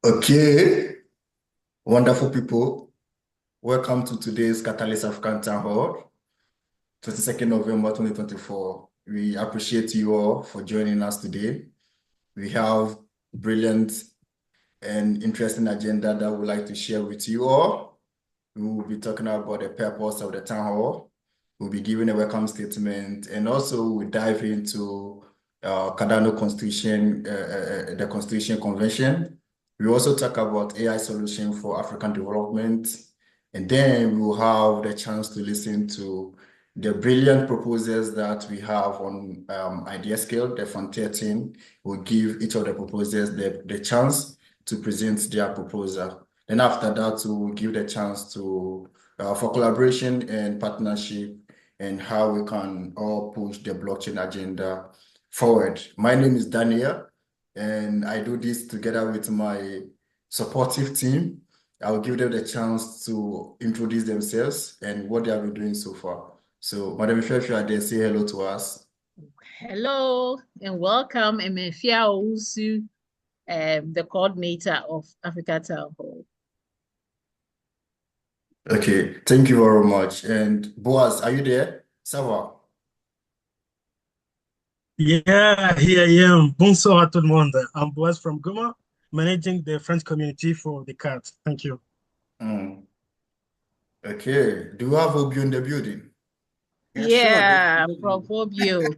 Okay, wonderful people. Welcome to today's Catalyst African Town Hall, 22nd November 2024. We appreciate you all for joining us today. We have brilliant and interesting agenda that we'd like to share with you all. We will be talking about the purpose of the Town Hall. We'll be giving a welcome statement, and also we'll dive into Cardano Constitution, the Constitution Convention. We also talk about AI solution for African development, and then we will have the chance to listen to the brilliant proposals that we have on IdeaScale. The Frontier team will give each of the proposals the chance to present their proposal. And after that, we will give the chance to for collaboration and partnership and how we can all push the blockchain agenda forward. My name is Daniel, and I do this together with my supportive team. I'll give them the chance to introduce themselves and what they have been doing so far. So, Madam Ifeanyi, if you are there, say hello to us. Hello and welcome, Emefia Owusu, the coordinator of Africa Town Hall. Okay, thank you very much. And Boaz, are you there? Sava? Yeah, here I am. Bonsoir à tout le monde. I'm Boaz from Goma, managing the French community for the CAT. Thank you. Okay, do you have Obio in the building? Yeah, Sure, from Obio.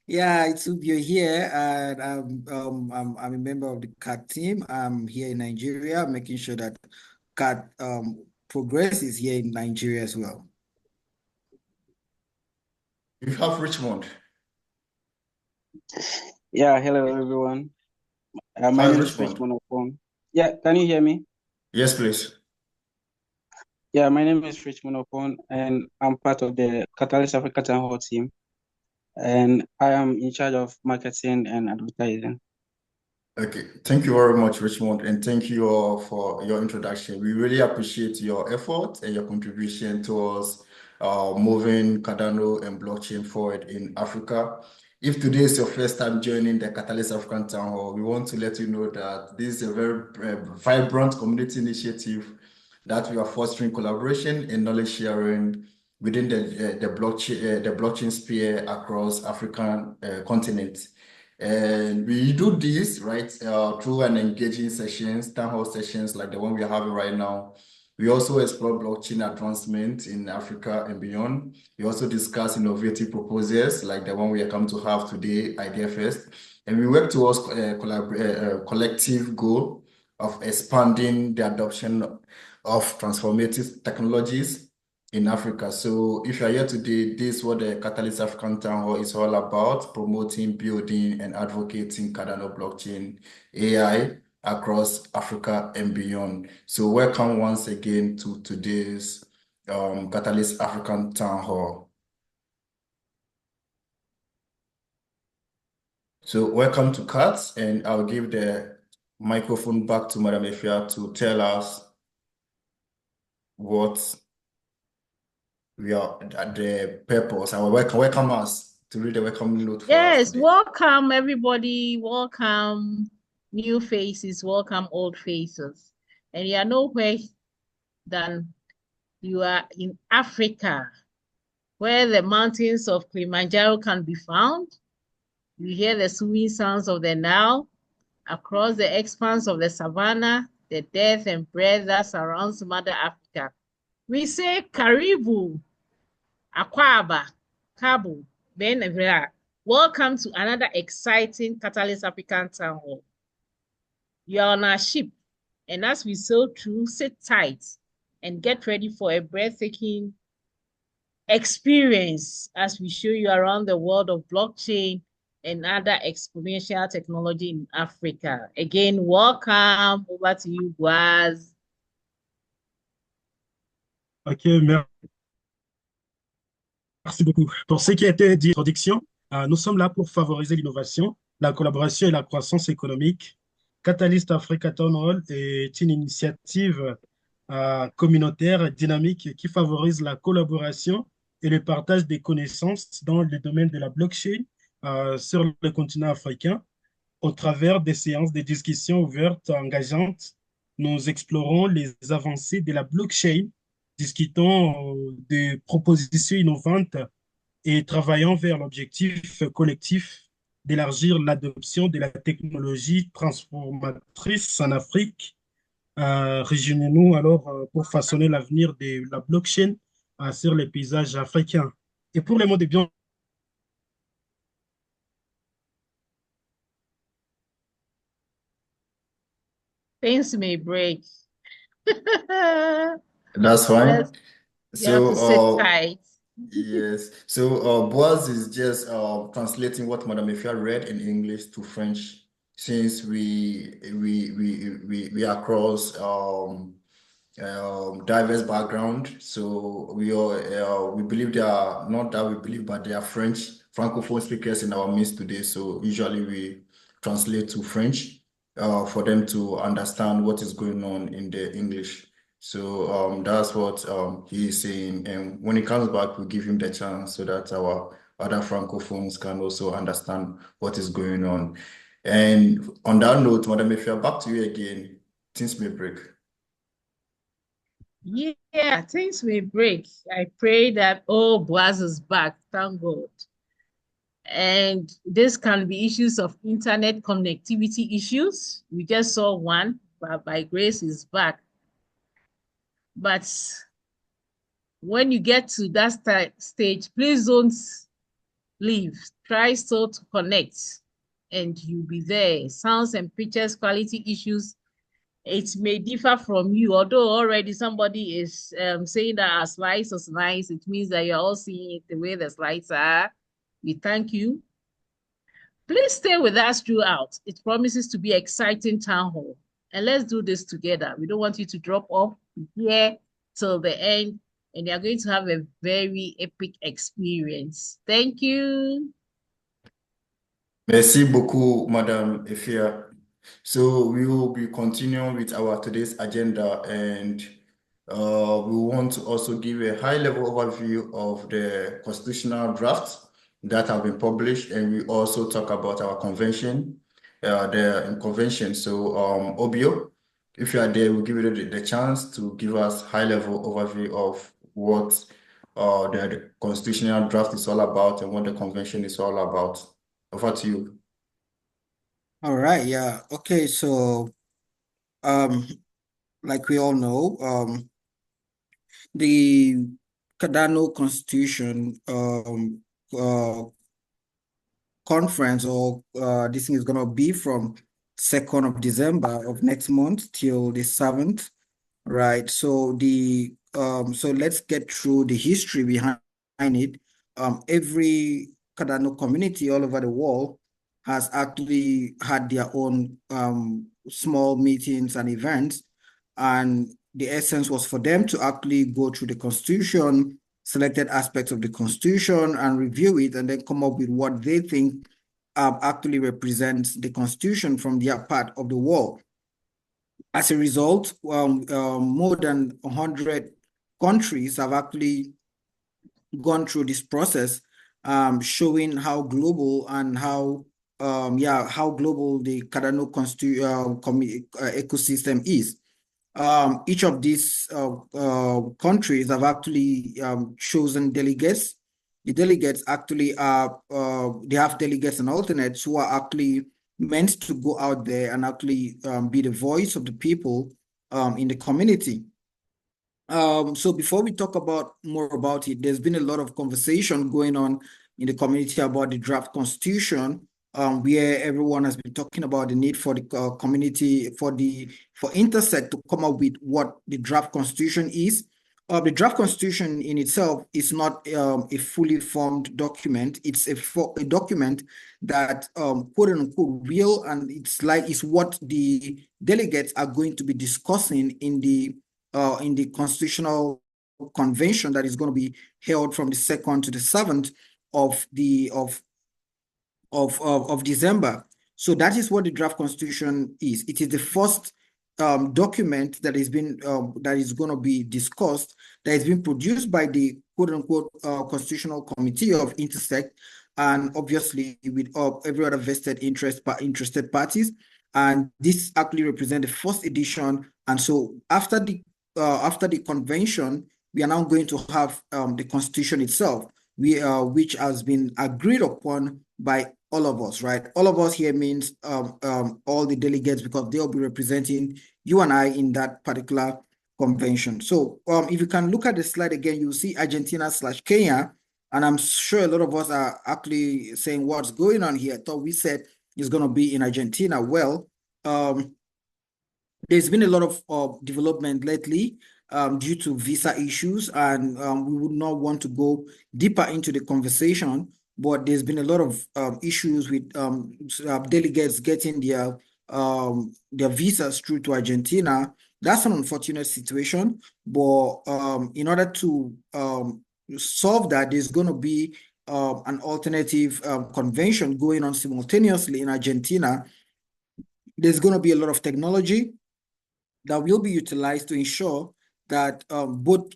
Yeah, it's Ubio here, and I'm a member of the CAT team. I'm here in Nigeria, making sure that CAT progress is here in Nigeria as well. You have Richmond. Yeah, hello everyone. My Hi, name is Richmond. Richmond Opon. Yeah, can you hear me? Yes, please. Yeah, my name is Richmond Opon, and I'm part of the Catalyst Africa Town Hall team, and I am in charge of marketing and advertising. Okay, thank you very much, Richmond, and thank you all for your introduction. We really appreciate your effort and your contribution towards moving Cardano and blockchain forward in Africa. If today is your first time joining the Catalyst African Town Hall, we want to let you know that this is a very vibrant community initiative that we are fostering collaboration and knowledge sharing within the blockchain sphere across African continent. And we do this, right, through an engaging sessions, town hall sessions like the one we are having right now. We also explore blockchain advancement in Africa and beyond. We also discuss innovative proposals like the one we are coming to have today, IdeaFest. And we work towards a collective goal of expanding the adoption of transformative technologies in Africa. So if you are here today, this is what the Catalyst African Town Hall is all about: promoting, building, and advocating Cardano blockchain AI across Africa and beyond. So welcome once again to today's Catalyst African Town Hall. So welcome to CAT, and I'll give the microphone back to Madam Efia to tell us what we are at the purpose. I will welcome us to read the welcome note for us Yes, today. welcome everybody. Welcome new faces, welcome old faces. And you are nowhere than you are in Africa, where the mountains of Kilimanjaro can be found. You hear the soothing sounds of the Nile across the expanse of the savannah, the depth and breadth that surrounds Mother Africa. We say Karibu, Akwaba, Kabu, Benevera. Welcome to another exciting Catalyst African Town Hall. You are on our ship, and as we sail through, sit tight and get ready for a breathtaking experience as we show you around the world of blockchain and other exponential technology in Africa. Again, welcome. Over to you, Boaz. Ok, merci beaucoup. Pour ce qui a été dit en introduction, nous sommes là pour favoriser l'innovation, la collaboration et la croissance économique. Catalyst Africa Town Hall est une initiative communautaire dynamique qui favorise la collaboration et le partage des connaissances dans le domaine de la blockchain sur le continent africain. Au travers des séances de discussion ouvertes, engageantes, nous explorons les avancées de la blockchain, discutons des propositions innovantes et travaillons vers l'objectif collectif d'élargir l'adoption de la technologie transformatrice en Afrique. Réunissons-nous alors pour façonner l'avenir de la blockchain sur les paysages africains. Et pour les mots de bien, Things may break. That's fine. You have to sit So, tight. yes. So, Boaz is just translating what Madame Efia read in English to French, since we are across diverse background. So we believe there are, not that we believe, but there are French Francophone speakers in our midst today. So usually we translate to French for them to understand what is going on in the English. So that's what he is saying. And when he comes back, we'll give him the chance so that our other Francophones can also understand what is going on. And on that note, Madam Efia, back to you again. Things may break. Yeah, things may break. I pray that Boaz is back. Thank God. And this can be issues of internet connectivity issues. We just saw one, but by grace is back. But when you get to that stage, please don't leave. Try still to connect and you'll be there. Sounds and pictures quality issues, it may differ from you. Although already somebody is saying that our slides is nice, it means that you're all seeing it the way the slides are. We thank you. Please stay with us throughout. It promises to be exciting town hall. And let's do this together. We don't want you to drop off here till the end. And you're going to have a very epic experience. Thank you. Merci beaucoup, Madame Efia. So we will be continuing with our today's agenda, and we want to also give a high-level overview of the constitutional drafts that have been published, and we also talk about our convention, the convention. So Obio, if you are there, we'll give you the chance to give us high-level overview of what the constitutional draft is all about and what the convention is all about. Over to you. All right, yeah. Okay, so like we all know, the Cardano Constitution conference, or this thing is gonna be from 2nd of December of next month till the 7th, right? So so let's get through the history behind it. Every Cardano community all over the world has actually had their own small meetings and events, and the essence was for them to actually go through the Constitution, selected aspects of the Constitution, and review it, and then come up with what they think actually represents the Constitution from their part of the world. As a result, more than 100 countries have actually gone through this process, showing how global and how global the Cardano ecosystem is. Each of these countries have actually chosen delegates. The delegates actually they have delegates and alternates who are actually meant to go out there and actually be the voice of the people in the community. So before we talk more about it, there's been a lot of conversation going on in the community about the draft constitution, where everyone has been talking about the need for the community, for Intersect to come up with what the draft constitution is. The draft constitution in itself is not a fully formed document. It's a document that quote unquote real, and it's what the delegates are going to be discussing in the constitutional convention that is going to be held from the 2nd to the 7th of December. So that is what the draft constitution is. It is the first document that is going to be discussed, that has been produced by the quote unquote constitutional committee of Intersect, and obviously with every other interested parties. And this actually represents the first edition. And so after the convention, we are now going to have the constitution itself, which has been agreed upon by all of us, right? All of us here means all the delegates, because they'll be representing you and I in that particular convention. So if you can look at the slide again, you'll see Argentina/Kenya, and I'm sure a lot of us are actually saying, what's going on here? I thought we said it's going to be in Argentina. Well, there's been a lot of development lately due to visa issues, and we would not want to go deeper into the conversation, but there's been a lot of issues with delegates getting their visas through to Argentina. That's an unfortunate situation, but in order to solve that, there's going to be an alternative convention going on simultaneously in Argentina. There's going to be a lot of technology that will be utilized to ensure that both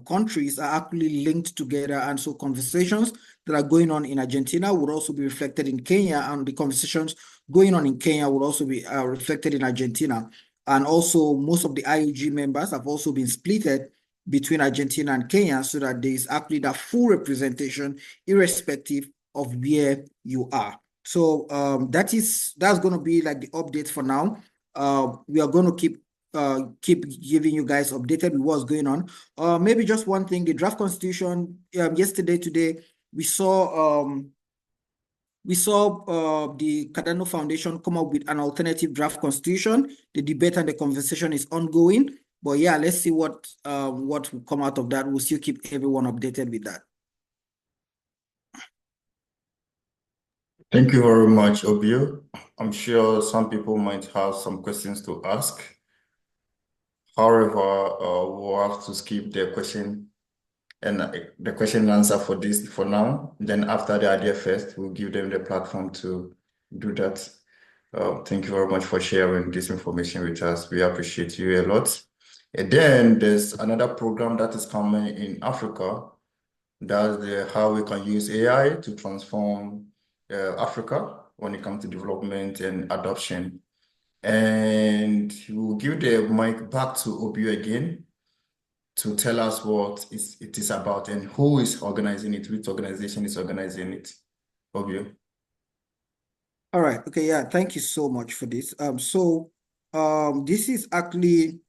countries are actually linked together. And so conversations that are going on in Argentina would also be reflected in Kenya, and the conversations going on in Kenya would also be reflected in Argentina. And also most of the IUG members have also been splitted between Argentina and Kenya, so that there is actually that full representation irrespective of where you are. So that's going to be like the update for now. We are going to keep giving you guys updated with what's going on. Maybe just one thing: the draft constitution today we saw the Cardano Foundation come up with an alternative draft constitution. The debate and the conversation is ongoing, but yeah, let's see what will come out of that. We'll still keep everyone updated with that. Thank you very much, Obio. I'm sure some people might have some questions to ask. However, we'll have to skip the question and answer for this for now. Then after the IdeaFest, we'll give them the platform to do that. Thank you very much for sharing this information with us. We appreciate you a lot. And then there's another program that is coming in Africa. That's how we can use AI to transform Africa when it comes to development and adoption. And we'll give the mic back to Obio again to tell us what it is about and who is organizing it, which organization is organizing it. Obio. All right. Okay. Yeah. Thank you so much for this. This is actually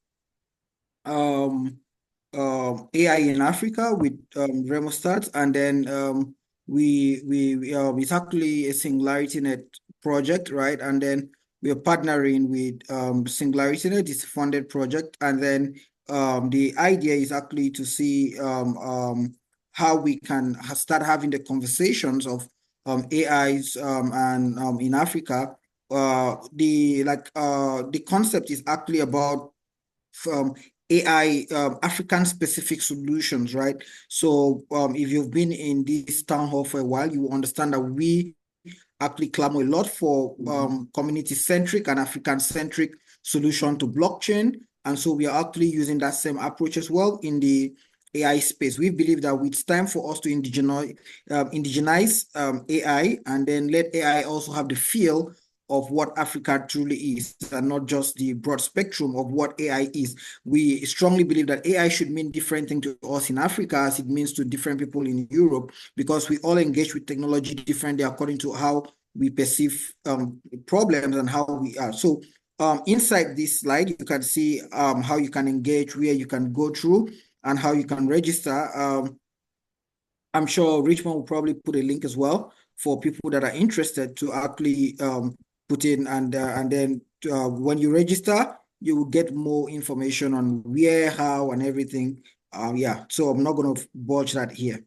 AI in Africa with Remostat, and then it's actually a SingularityNet project, right? And then we are partnering with SingularityNet. It's a funded project, and then the idea is actually to see how we can start having the conversations of AIs and in Africa. The concept is actually about AI African specific solutions, right? So if you've been in this town hall for a while, you will understand that we actually clamor a lot for community-centric and African-centric solution to blockchain. And so we are actually using that same approach as well in the AI space. We believe that it's time for us to indigenize AI, and then let AI also have the feel of what Africa truly is, and not just the broad spectrum of what AI is. We strongly believe that AI should mean different things to us in Africa as it means to different people in Europe, because we all engage with technology differently according to how we perceive problems and how we are. So inside this slide, you can see how you can engage, where you can go through, and how you can register. I'm sure Richmond will probably put a link as well for people that are interested to actually put in, and then when you register, you will get more information on where, how, and everything. Yeah, so I'm not going to botch that here.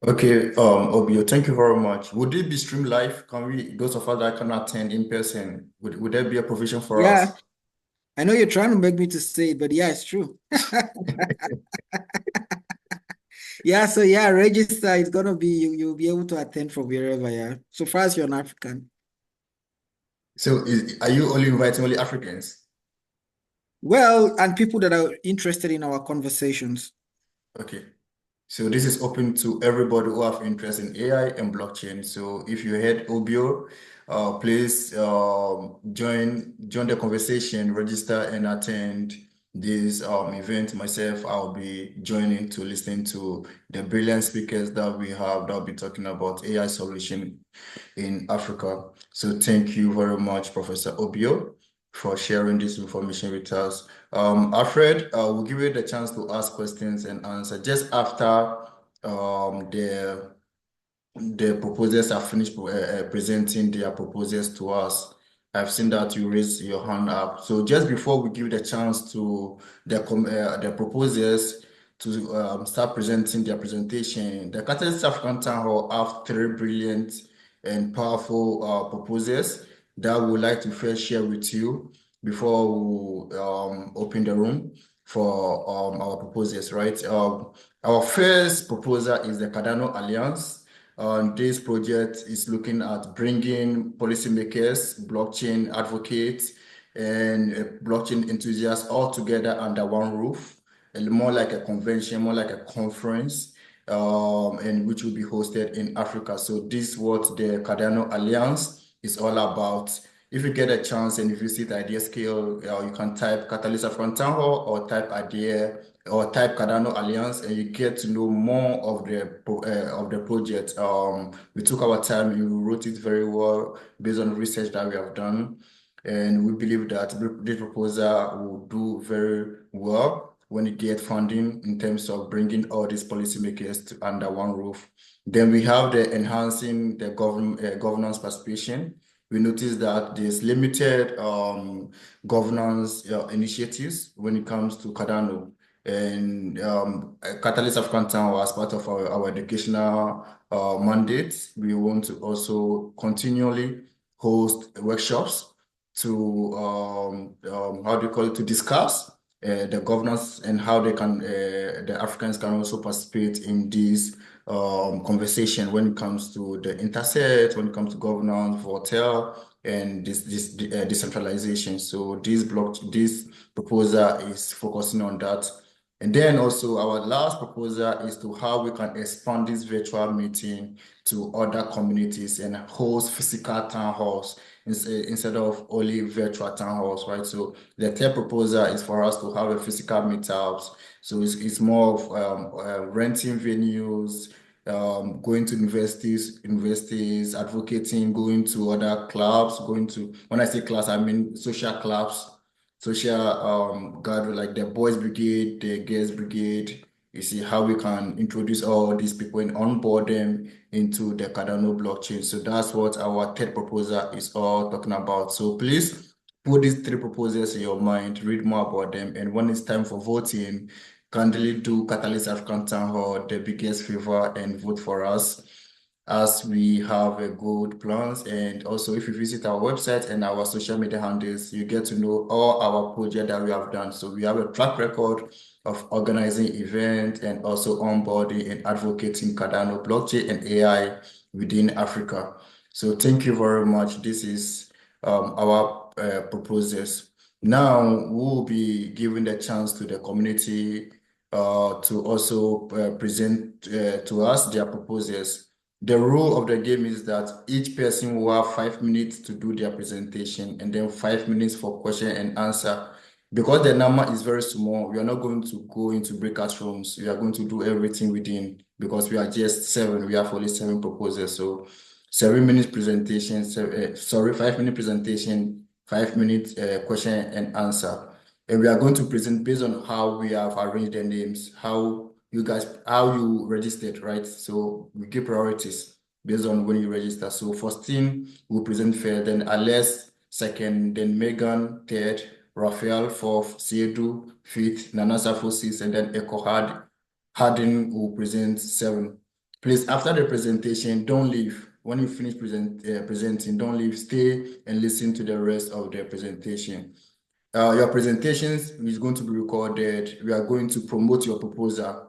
Okay, Obio, thank you very much. Would it be streamed live? Can we, those of us that can attend in person, would there be a provision for us? I know you're trying to make me to say it, but yeah, it's true. Yeah, so yeah, register. It's gonna be you'll be able to attend from wherever. Yeah, so far as you're an African. So are you only inviting only Africans? Well, and people that are interested in our conversations. Okay. So this is open to everybody who have interest in AI and blockchain. So if you heard Obio, please join the conversation, register and attend this event. Myself, I'll be joining to listen to the brilliant speakers that we have that will be talking about AI solution in Africa. So thank you very much, Professor Obio, for sharing this information with us. Alfred, we'll give you the chance to ask questions and answer just after the proposers have finished presenting their proposals to us. I've seen that you raised your hand up. So just before we give the chance to the proposers to start presenting their presentation, the Catalyst African Town Hall have 3 brilliant and powerful proposals that we would like to first share with you before we open the room for our proposals, right? Our first proposal is the Cardano Alliance. This project is looking at bringing policymakers, blockchain advocates, and blockchain enthusiasts all together under one roof, and more like a convention, more like a conference, and which will be hosted in Africa. So this is what the Cardano Alliance is all about. If you get a chance and you visit IdeaScale, you can type Catalyst African Town Hall or type Idea or type Cardano Alliance, and you get to know more of the project. We took our time, you wrote it very well based on research that we have done, and we believe that this proposal will do very well when you get funding in terms of bringing all these policymakers under one roof. Then we have the enhancing the governance participation. We noticed that there's limited governance initiatives when it comes to Cardano. And Catalyst African Town, as part of our educational mandate, we want to also continually host workshops to how do you call it, to discuss the governance and how they can the Africans can also participate in this conversation when it comes to the interset, when it comes to governance, hotel, and this decentralization. So this proposal is focusing on that. And then also our last proposal is to how we can expand this virtual meeting to other communities and host physical town halls instead of only virtual town halls, right? So the third proposal is for us to have a physical meetups. So it's more of renting venues, going to universities, advocating, going to other clubs, when I say class, I mean social clubs, social gathering like the Boys Brigade, the Girls Brigade. You see how we can introduce all these people and onboard them into the Cardano blockchain. So that's what our third proposal is all talking about. So please put these 3 proposals in your mind, read more about them, and when it's time for voting, kindly do Catalyst African Town Hall the biggest favor and vote for us, as we have a good plans. And also, if you visit our website and our social media handles, you get to know all our projects that we have done. So we have a track record of organizing events and also onboarding and advocating Cardano blockchain and AI within Africa. So thank you very much. This is our proposals. Now we'll be giving the chance to the community to also present to us their proposals. The rule of the game is that each person will have 5 minutes to do their presentation and then 5 minutes for question and answer. Because the number is very small, we are not going to go into breakout rooms. We are going to do everything within, because we are just 7. We have only 7 proposals. So 7 minutes presentation, 5 minute presentation, 5 minutes question and answer. And we are going to present based on how we have arranged the names, how you registered, right? So we give priorities based on when you register. So Faustine will present first, then Alex second, then Megan third, Raphael fourth, Siedu fifth, Nana Safo sixth, and then Echo Harding will present 7. Please, after the presentation, don't leave. When you finish presenting, don't leave. Stay and listen to the rest of the presentation. Your presentations is going to be recorded. We are going to promote your proposal.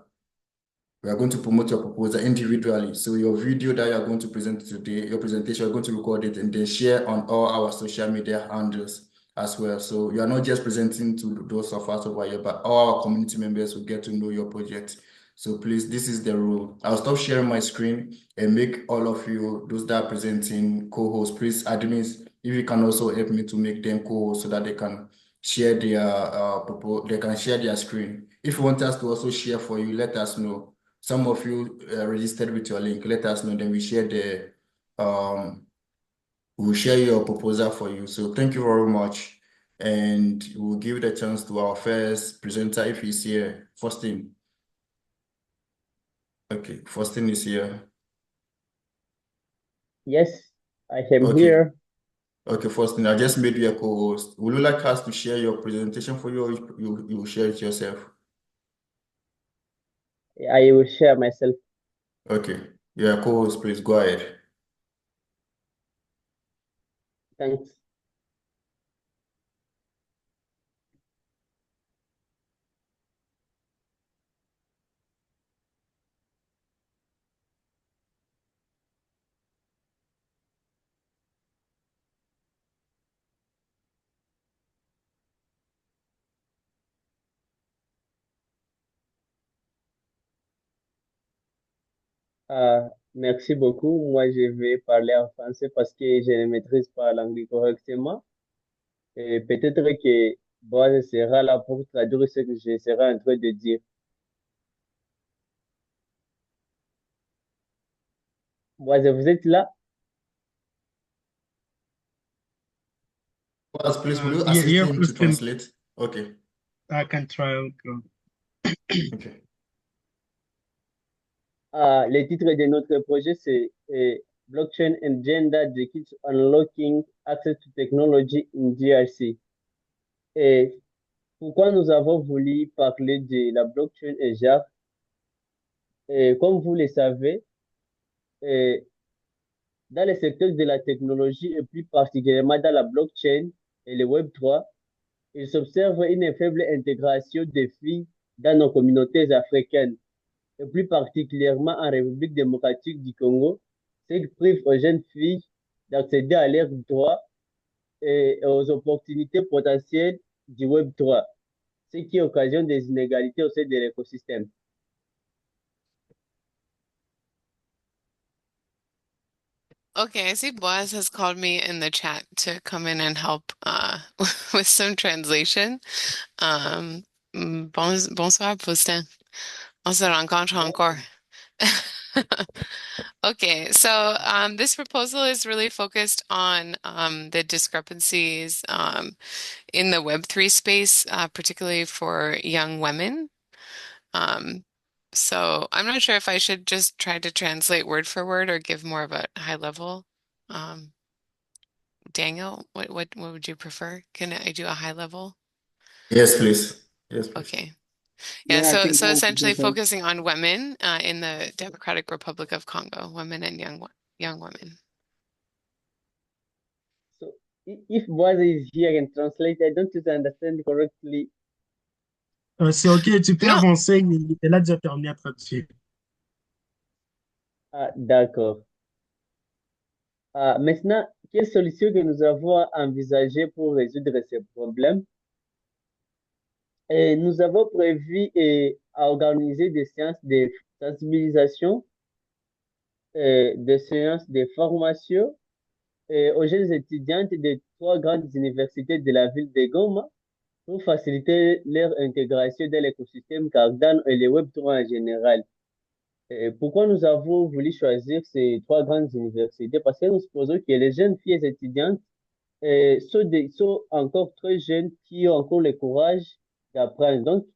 We are going to promote your proposal individually. So your video that you are going to present today, your presentation, you're going to record it and then share on all our social media handles as well. So you are not just presenting to those of us over here, but all our community members will get to know your project. So please, this is the rule. I'll stop sharing my screen and make all of you, those that are presenting co-hosts, please, admins, if you can also help me to make them co-hosts so that they can share their screen. If you want us to also share for you, let us know. Some of you registered with your link. Let us know. Then we'll share your proposal for you. So thank you very much, and we'll give the chance to our first presenter if he's here. Faustin. Okay, Faustin is here. Yes, I am Okay. here. Okay, Faustin, I just made you a co-host. Would you like us to share your presentation for you, or you will share it yourself? I will share myself. Okay, you're a co-host, please go ahead. Thanks. Merci beaucoup. Moi, je vais parler en français parce que je ne maîtrise pas l'anglais correctement. Et peut-être que Boaz sera là pour traduire ce que je serai en train de dire. Boaz, vous êtes là? Boaz, please, will you assist Yeah, him to Faustin, translate? Okay, I can try. okay. Le titre de notre projet, c'est Blockchain and Gender, the Kids Unlocking Access to Technology in DRC. Et pourquoi nous avons voulu parler de la blockchain et genre? Comme vous le savez, euh, dans le secteur de la technologie et plus particulièrement dans la blockchain et le Web3, il s'observe une faible intégration des filles dans nos communautés africaines et plus particulièrement en République démocratique du Congo, ce qui prive aux jeunes filles d'accéder à leurs droits et aux opportunités potentielles du Web3, ce qui occasionne des inégalités au sein de l'écosystème. Okay, I see Boaz has called me in the chat to come in and help with some translation. Bonsoir, Faustin. On se rencontre encore. Okay, so this proposal is really focused on the discrepancies in the Web3 space, particularly for young women. So I'm not sure if I should just try to translate word for word or give more of a high level. Daniel, what would you prefer? Can I do a high level? Yes, please. Yes, please. Okay. Yeah, Yeah, I think so that essentially would be focusing on women in the Democratic Republic of Congo, women and young women. So if Boaz is here and translate, I don't understand correctly. C'est OK, tu peux No, avancer, il est là déjà terminé à traduire. Ah, d'accord. Maintenant, quelle solution que nous avons envisagée pour résoudre ces problèmes? Et nous avons prévu à organiser des séances de sensibilisation, des séances de formation aux jeunes étudiantes des trois grandes universités de la ville de Goma pour faciliter leur intégration dans l'écosystème Cardano et le Web3 en général. Pourquoi nous avons voulu choisir ces trois grandes universités? Parce que nous supposons que les jeunes filles étudiantes sont encore très jeunes, qui ont encore le courage d'apprendre. Donc,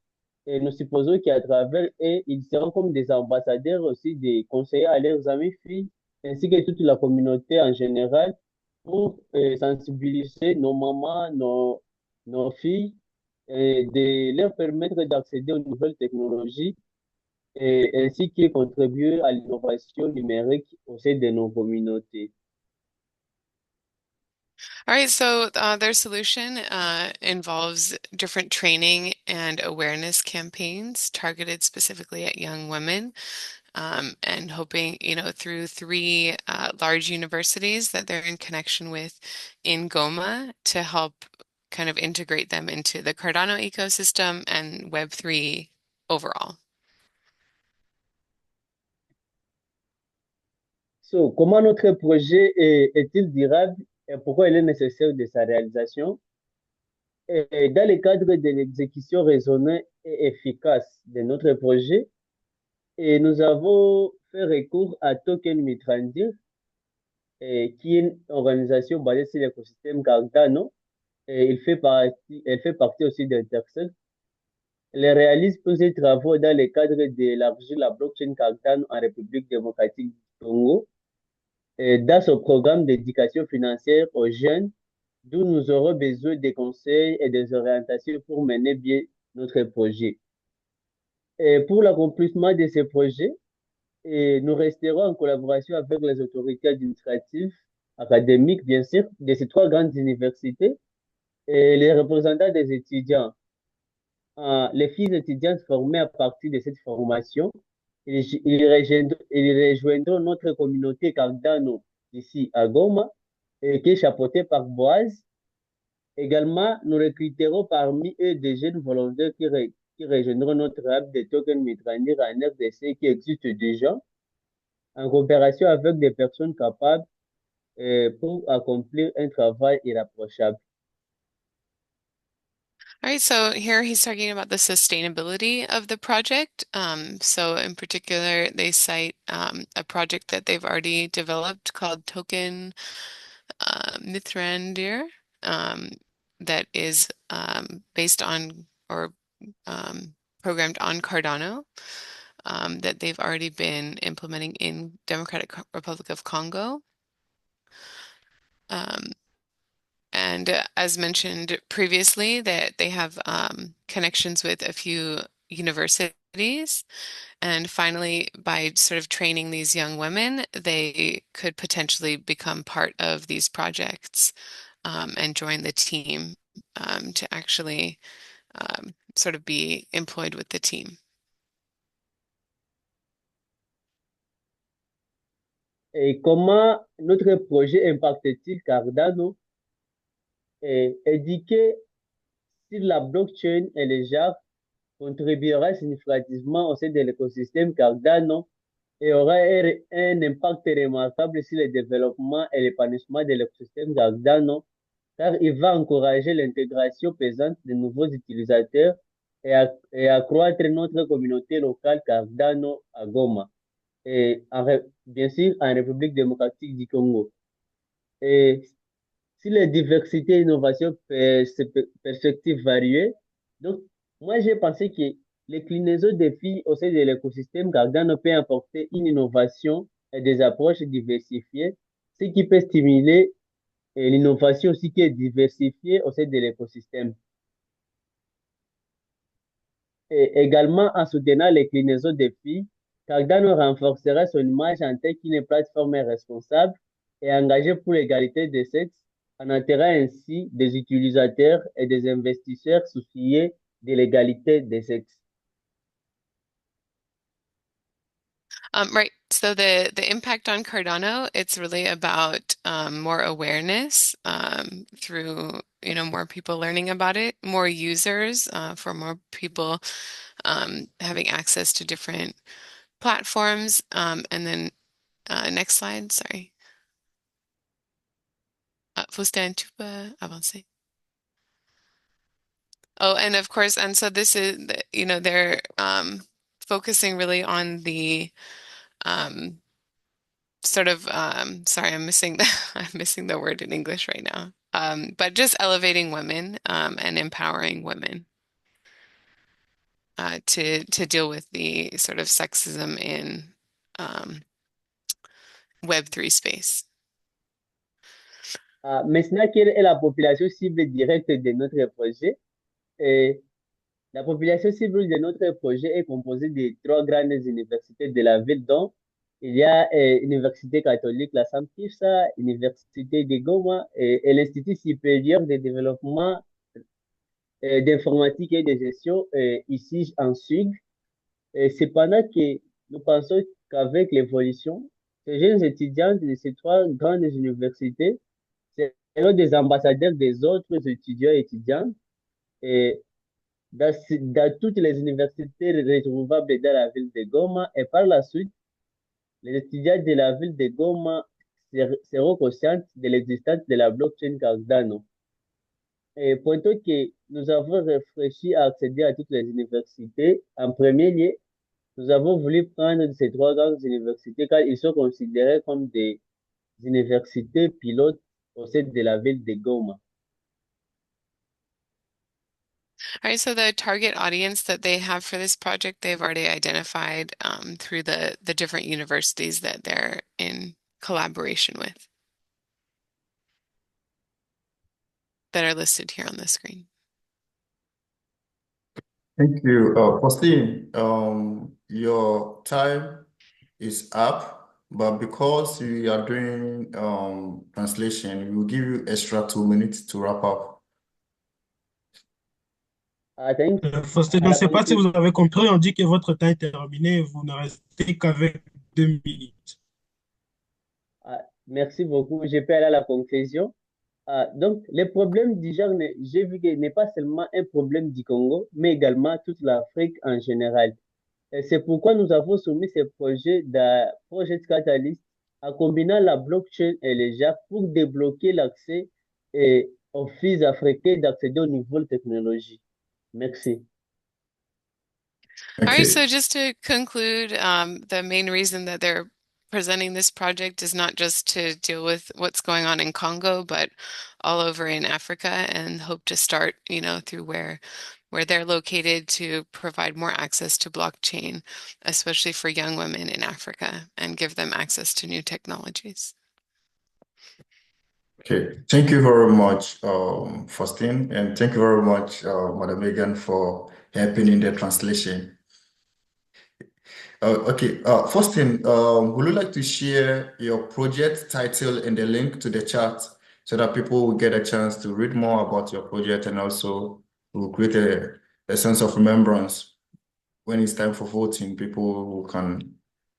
nous supposons qu'à travers eux, ils seront comme des ambassadeurs aussi, des conseillers à leurs amis filles, ainsi que toute la communauté en général, pour sensibiliser nos mamans, nos filles, et de leur permettre d'accéder aux nouvelles technologies, et ainsi que contribuer à l'innovation numérique au sein de nos communautés. All right, so their solution involves different training and awareness campaigns targeted specifically at young women, and hoping, through three large universities that they're in connection with in Goma to help kind of integrate them into the Cardano ecosystem and Web3 overall. So, comment notre projet est-il durable et pourquoi il est nécessaire de sa réalisation? Et dans le cadre de l'exécution raisonnée et efficace de notre projet, et nous avons fait recours à Token Mitrandir, qui est une organisation basée sur l'écosystème Cardano. Et elle fait partie aussi d'Intersect. Elle réalise plusieurs travaux dans le cadre d'élargir la blockchain Cardano en République démocratique du Congo. Et dans ce programme d'éducation financière aux jeunes, d'où nous aurons besoin des conseils et des orientations pour mener bien notre projet. Et pour l'accomplissement de ce projet, et nous resterons en collaboration avec les autorités administratives, académiques, bien sûr, de ces trois grandes universités et les représentants des étudiants. Les filles étudiantes formées à partir de cette formation, ils rejoindront notre communauté Cardano ici à Goma, et qui est chapeautée par Boaz. Également, nous recruterons parmi eux des jeunes volontaires qui rejoindront notre hub de token Mitrandir en RDC qui existe déjà, en coopération avec des personnes capables pour accomplir un travail irréprochable. All right, so here he's talking about the sustainability of the project. So in particular, they cite a project that they've already developed called Token Mithrandir, that is based on or programmed on Cardano, that they've already been implementing in Democratic Republic of Congo. And as mentioned previously, that they have connections with a few universities. And finally, by sort of training these young women, they could potentially become part of these projects and join the team to actually sort of be employed with the team. Et comment notre projet impacte-t-il Cardano? Éduquer sur la blockchain et les genres contribuera significativement au sein de l'écosystème Cardano et aura un impact remarquable sur le développement et l'épanouissement de l'écosystème Cardano, car il va encourager l'intégration pesante de nouveaux utilisateurs et accroître notre communauté locale Cardano à Goma, et bien sûr en République démocratique du Congo. Et si les diversités et innovations perspectives variées, donc moi j'ai pensé que l'inclinaison des filles au sein de l'écosystème Cardano peut apporter une innovation et des approches diversifiées, ce qui peut stimuler l'innovation aussi qui est diversifiée au sein de l'écosystème. Et également, en soutenant l'inclinaison des filles, Cardano renforcera son image en tant qu'une plateforme responsable et engagée pour l'égalité des sexes, en attirant ainsi des utilisateurs et des investisseurs soucieux de l'égalité des sexes. Right. So the impact on Cardano, it's really about more awareness through, more people learning about it, more users, for more people having access to different platforms. And then next slide, sorry. Faustin, tu peux avancer. Oh, and of course, and so this is, they're focusing really on the sort of sorry, I'm missing the word in English right now. But just elevating women and empowering women to deal with the sort of sexism in Web3 space. Maintenant, quelle est la population cible directe de notre projet? La population cible de notre projet est composée de trois grandes universités de la ville, dont il y a l'Université catholique La Sampisa, l'Université de Goma et l'Institut supérieur de développement d'informatique et de gestion ici en Sud. Cependant que nous pensons qu'avec l'évolution, ces jeunes étudiants de ces trois grandes universités seront des ambassadeurs des autres étudiants et étudiantes et dans toutes les universités retrouvables dans la ville de Goma et par la suite, les étudiants de la ville de Goma seront conscients de l'existence de la blockchain Cardano. Et pointons que nous avons réfléchi à accéder à toutes les universités. En premier lieu, nous avons voulu prendre ces trois grandes universités car ils sont considérés comme des universités pilotes au sein de la ville de Goma. All right, so the target audience that they have for this project, they've already identified through the different universities that they're in collaboration with that are listed here on the screen. Thank you. Faustine, your time is up, but because you are doing translation, we will give you extra 2 minutes to wrap up. Thanks. Faustin, je ne sais pas si vous avez compris, on dit que votre temps est terminé et vous ne restez qu'avec 2 minutes. Merci beaucoup. Je peux aller à la conclusion. Donc, les problèmes du genre, j'ai vu qu'il n'est pas seulement un problème du Congo, mais également toute l'Afrique en général. Et c'est pourquoi nous avons soumis ce projet de Project Catalyst en combinant la blockchain et les JAC pour débloquer l'accès aux filles africaines d'accéder aux nouvelles technologies. Merci. All right, Okay. so just to conclude, the main reason that they're presenting this project is not just to deal with what's going on in Congo, but all over in Africa, and hope to start, through where they're located to provide more access to blockchain, especially for young women in Africa, and give them access to new technologies. Okay, thank you very much, Faustine, and thank you very much, Madam Megan, for helping in the translation. Okay, Faustine, would you like to share your project title and the link to the chat so that people will get a chance to read more about your project and also will create a sense of remembrance when it's time for voting, people who can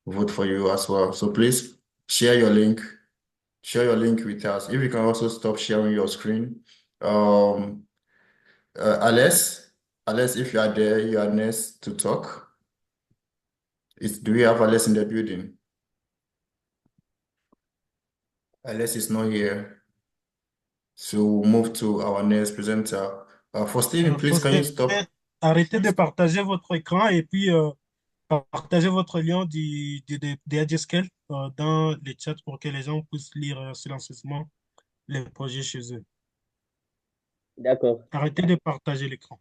vote for you as well. So please share your link with us. If you can also stop sharing your screen. Alice, if you are there, you are next to talk. Do we have Alice in the building? Alice is not here. So we'll move to our next presenter. Faustine, please, can you stop? Arrêtez de partager votre écran et puis partagez votre lien de IdeaFest dans les chats pour que les gens puissent lire silencieusement les projets chez eux. D'accord. Arrêtez de partager l'écran.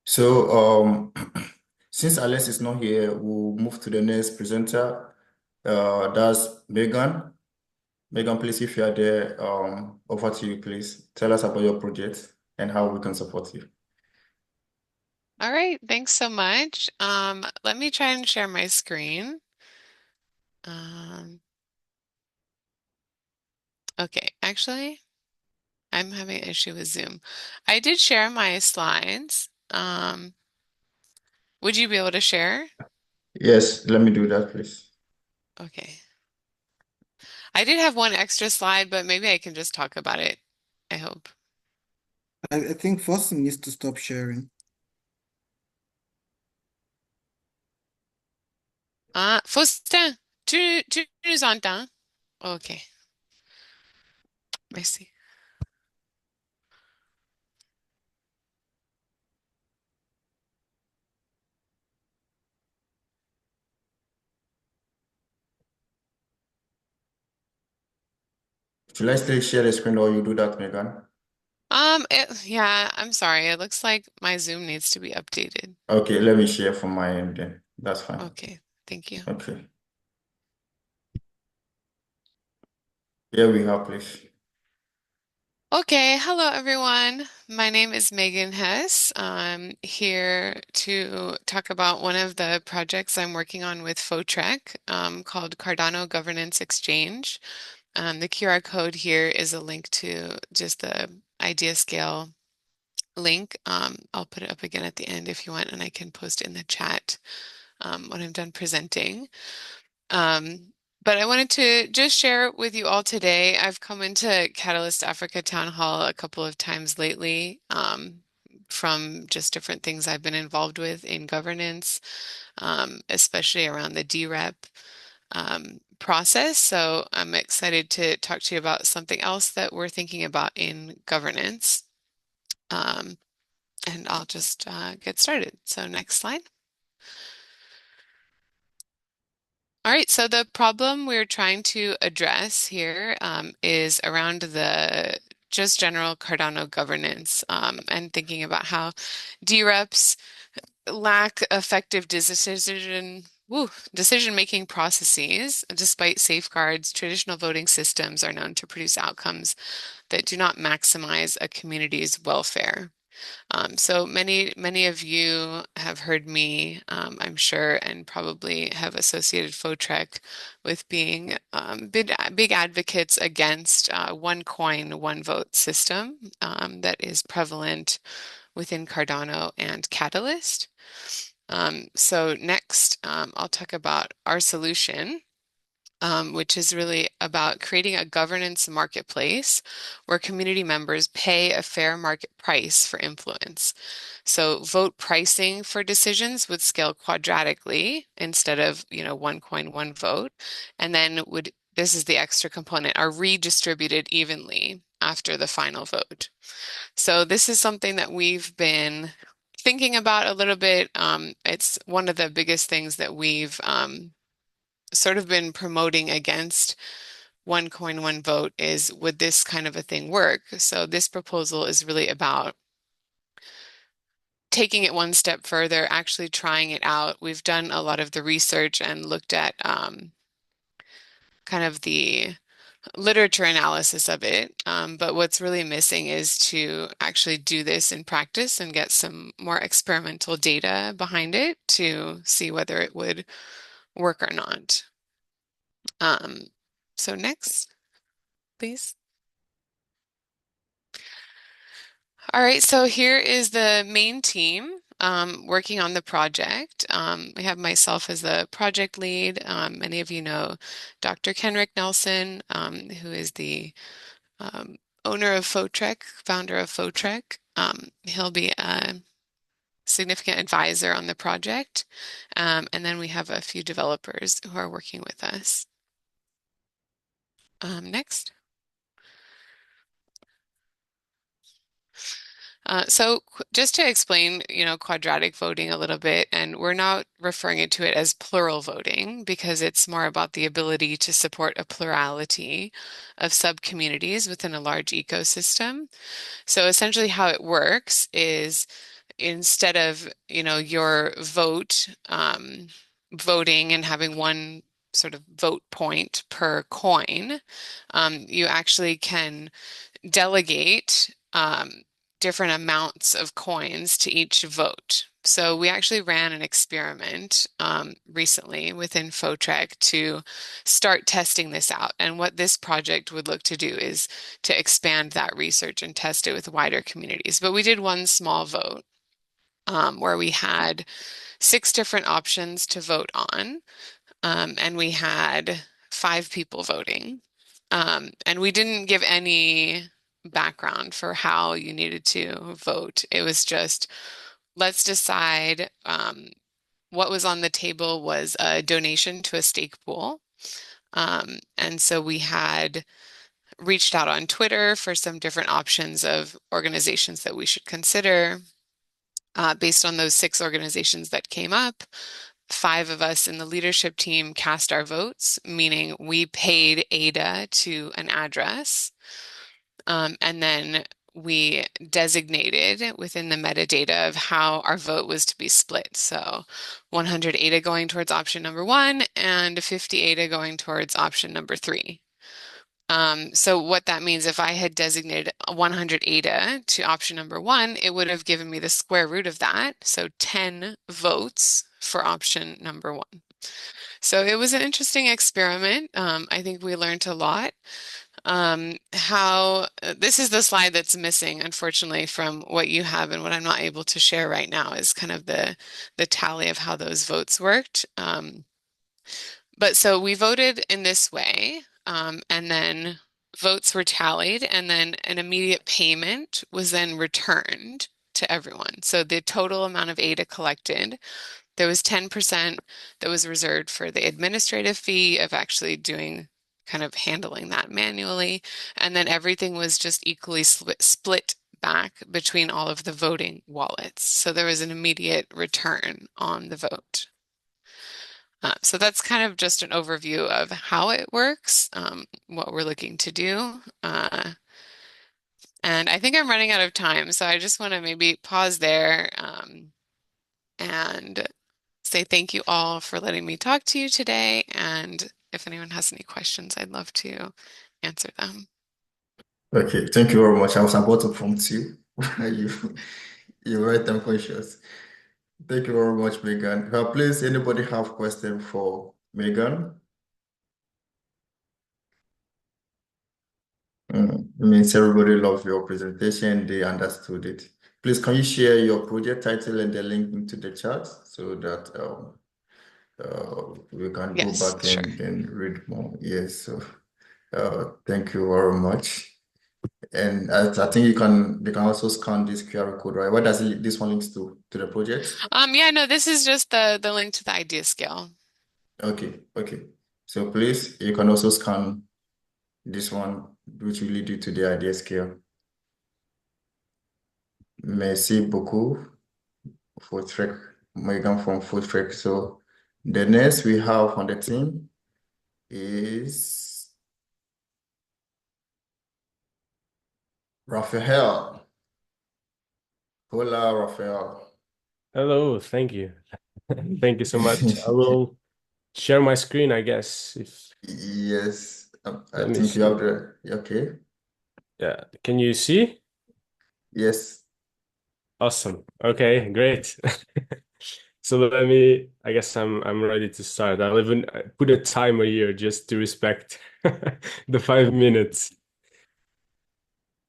So, since Alice is not here, we'll move to the next presenter. That's Megan. Megan, please, if you are there, over to you, please. Tell us about your project and how we can support you. All right, thanks so much. Let me try and share my screen. Okay, actually, I'm having an issue with Zoom. I did share my slides. Would you be able to share? Yes, let me do that, please. Okay. I did have one extra slide, but maybe I can just talk about it, I hope. I think Faustin needs to stop sharing. Faustin, tu nous entends? Ok. Merci. Should I still share the screen or you do that, Megan? Yeah, I'm sorry. It looks like my Zoom needs to be updated. Okay, let me share from my end then. That's fine. Okay, thank you. Okay. Here we have, please. Okay, hello everyone. My name is Megan Hess. I'm here to talk about one of the projects I'm working on with Fotrec, called Cardano Governance Exchange. The QR code here is a link to just the IdeaScale link. I'll put it up again at the end if you want, and I can post in the chat when I'm done presenting. But I wanted to just share with you all today. I've come into Catalyst Africa Town Hall a couple of times lately, from just different things I've been involved with in governance, especially around the DREP process. So I'm excited to talk to you about something else that we're thinking about in governance. And I'll just get started. So next slide. All right, so the problem we're trying to address here is around the just general Cardano governance and thinking about how DREPs lack effective decision-making processes. Despite safeguards, traditional voting systems are known to produce outcomes that do not maximize a community's welfare. So many of you have heard me, I'm sure, and probably have associated FOTREC with being big advocates against one coin, one vote system that is prevalent within Cardano and Catalyst. So next, I'll talk about our solution, which is really about creating a governance marketplace where community members pay a fair market price for influence. So vote pricing for decisions would scale quadratically instead of, one coin, one vote. And then this is the extra component, are redistributed evenly after the final vote. So this is something that we've been thinking about a little bit. It's one of the biggest things that we've sort of been promoting against one coin, one vote is, would this kind of a thing work? So this proposal is really about taking it one step further, actually trying it out. We've done a lot of the research and looked at kind of the literature analysis of it. But what's really missing is to actually do this in practice and get some more experimental data behind it to see whether it would work or not. So next, please. All right, so here is the main team working on the project. We have myself as the project lead. Many of you know Dr. Kenrick Nelson, who is the owner of FOTREC, founder of FOTREC. He'll be a significant advisor on the project. And then we have a few developers who are working with us. Next. So just to explain, quadratic voting a little bit, and we're not referring to it as plural voting because it's more about the ability to support a plurality of sub-communities within a large ecosystem. So essentially how it works is instead of, your vote voting and having one sort of vote point per coin, you actually can delegate different amounts of coins to each vote. So we actually ran an experiment recently within FOTREC to start testing this out. And what this project would look to do is to expand that research and test it with wider communities. But we did one small vote where we had 6 different options to vote on. And we had 5 people voting. And we didn't give any background for how you needed to vote. It was just, let's decide. What was on the table was a donation to a stake pool. And so we had reached out on Twitter for some different options of organizations that we should consider. Based on those 6 organizations that came up, 5 of us in the leadership team cast our votes, meaning we paid ADA to an address. And then we designated within the metadata of how our vote was to be split. So 100 ADA going towards option number 1 and 50 ADA going towards option number 3. So what that means, if I had designated 100 ADA to option number 1, it would have given me the square root of that. So 10 votes for option number 1. So it was an interesting experiment. I think we learned a lot. This is the slide that's missing, unfortunately, from what you have, and what I'm not able to share right now is kind of the tally of how those votes worked. But so we voted in this way, and then votes were tallied, and then an immediate payment was then returned to everyone. So the total amount of ADA collected, there was 10% that was reserved for the administrative fee of actually doing kind of handling that manually. And then everything was just equally split back between all of the voting wallets. So there was an immediate return on the vote. So that's kind of just an overview of how it works, what we're looking to do. And I think I'm running out of time, so I just want to maybe pause there and say thank you all for letting me talk to you today. And if anyone has any questions, I'd love to answer them. Okay, thank you very much. I was about to prompt you. You, you're right, I'm conscious. Thank you very much, Megan. Please, anybody have question for Megan? It means everybody loved your presentation, they understood it. Please, can you share your project title and the link into the chat so that we can go Yes, back sure. and read more? Yes, so thank you very much. And I think they can also scan this QR code, right? What does this one links to the project? Yeah, no, this is just the link to the idea scale. Okay. So please, you can also scan this one, which will lead you to the idea scale. Merci beaucoup, Food Trek, Megan from Food Trek. So the next we have on the team is Raphael. Hola, Raphael. Hello, thank you. Thank you so much. I will share my screen, I guess. Yes, I Let me think you have see. okay. Yeah, can you see? Yes. Awesome. Okay, great. So I guess I'm ready to start. I'll even put a timer here just to respect the 5 minutes.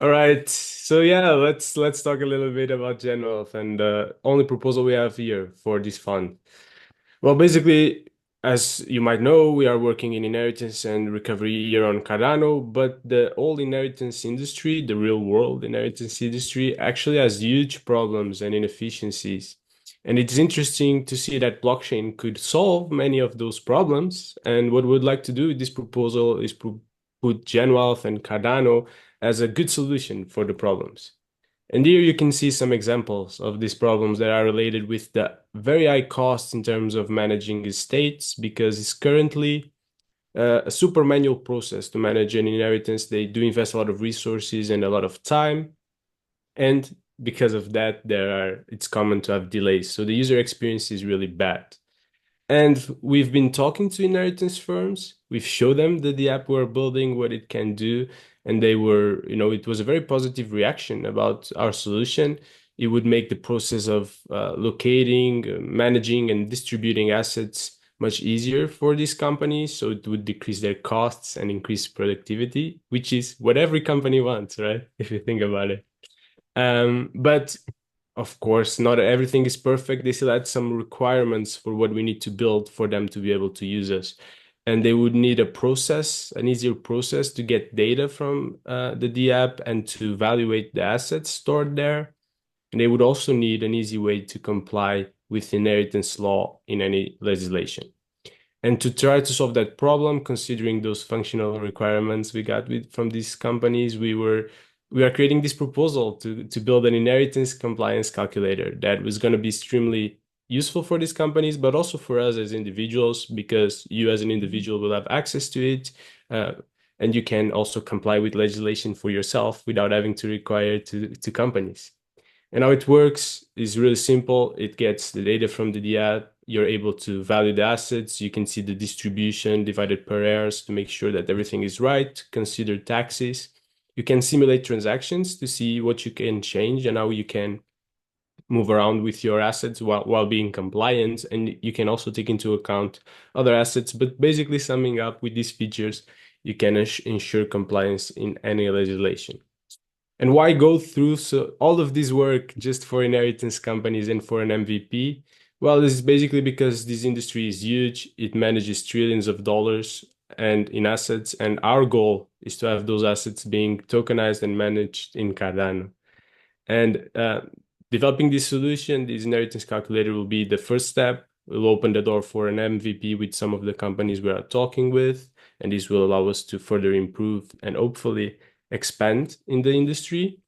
All right. So yeah, let's talk a little bit about Gen Wealth and the only proposal we have here for this fund. Well, basically, as you might know, we are working in inheritance and recovery here on Cardano, but the old inheritance industry, the real world inheritance industry, actually has huge problems and inefficiencies. And it's interesting to see that blockchain could solve many of those problems. And what we'd like to do with this proposal is put GenWealth and Cardano as a good solution for the problems. And here you can see some examples of these problems that are related with the very high costs in terms of managing estates, because it's currently a super manual process to manage an inheritance. They do invest a lot of resources and a lot of time. And because of that, it's common to have delays. So the user experience is really bad. And we've been talking to inheritance firms. We've showed them that the app we're building, what it can do. And they were, it was a very positive reaction about our solution. It would make the process of locating, managing, and distributing assets much easier for these companies. So it would decrease their costs and increase productivity, which is what every company wants, right? If you think about it. But of course, not everything is perfect. They still had some requirements for what we need to build for them to be able to use us. And they would need a process, an easier process to get data from the D app and to evaluate the assets stored there. And they would also need an easy way to comply with inheritance law in any legislation. And to try to solve that problem, considering those functional requirements we got from these companies, we are creating this proposal to build an inheritance compliance calculator that was going to be extremely useful for these companies, but also for us as individuals, because you as an individual will have access to it. And you can also comply with legislation for yourself without having to require to companies. And how it works is really simple. It gets the data from the DApp. You're able to value the assets. You can see the distribution divided per heirs to make sure that everything is right, consider taxes. You can simulate transactions to see what you can change and how you can move around with your assets while being compliant. And you can also take into account other assets. But basically, summing up with these features, you can ensure compliance in any legislation. And why go through all of this work just for inheritance companies and for an MVP? Well, this is basically because this industry is huge. It manages trillions of dollars and in assets, and our goal is to have those assets being tokenized and managed in Cardano. And developing this solution, this inheritance calculator will be the first step. We'll open the door for an MVP with some of the companies we are talking with, and this will allow us to further improve and hopefully expand in the industry.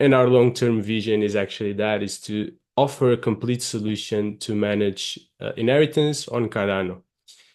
And our long-term vision is actually is to offer a complete solution to manage inheritance on Cardano.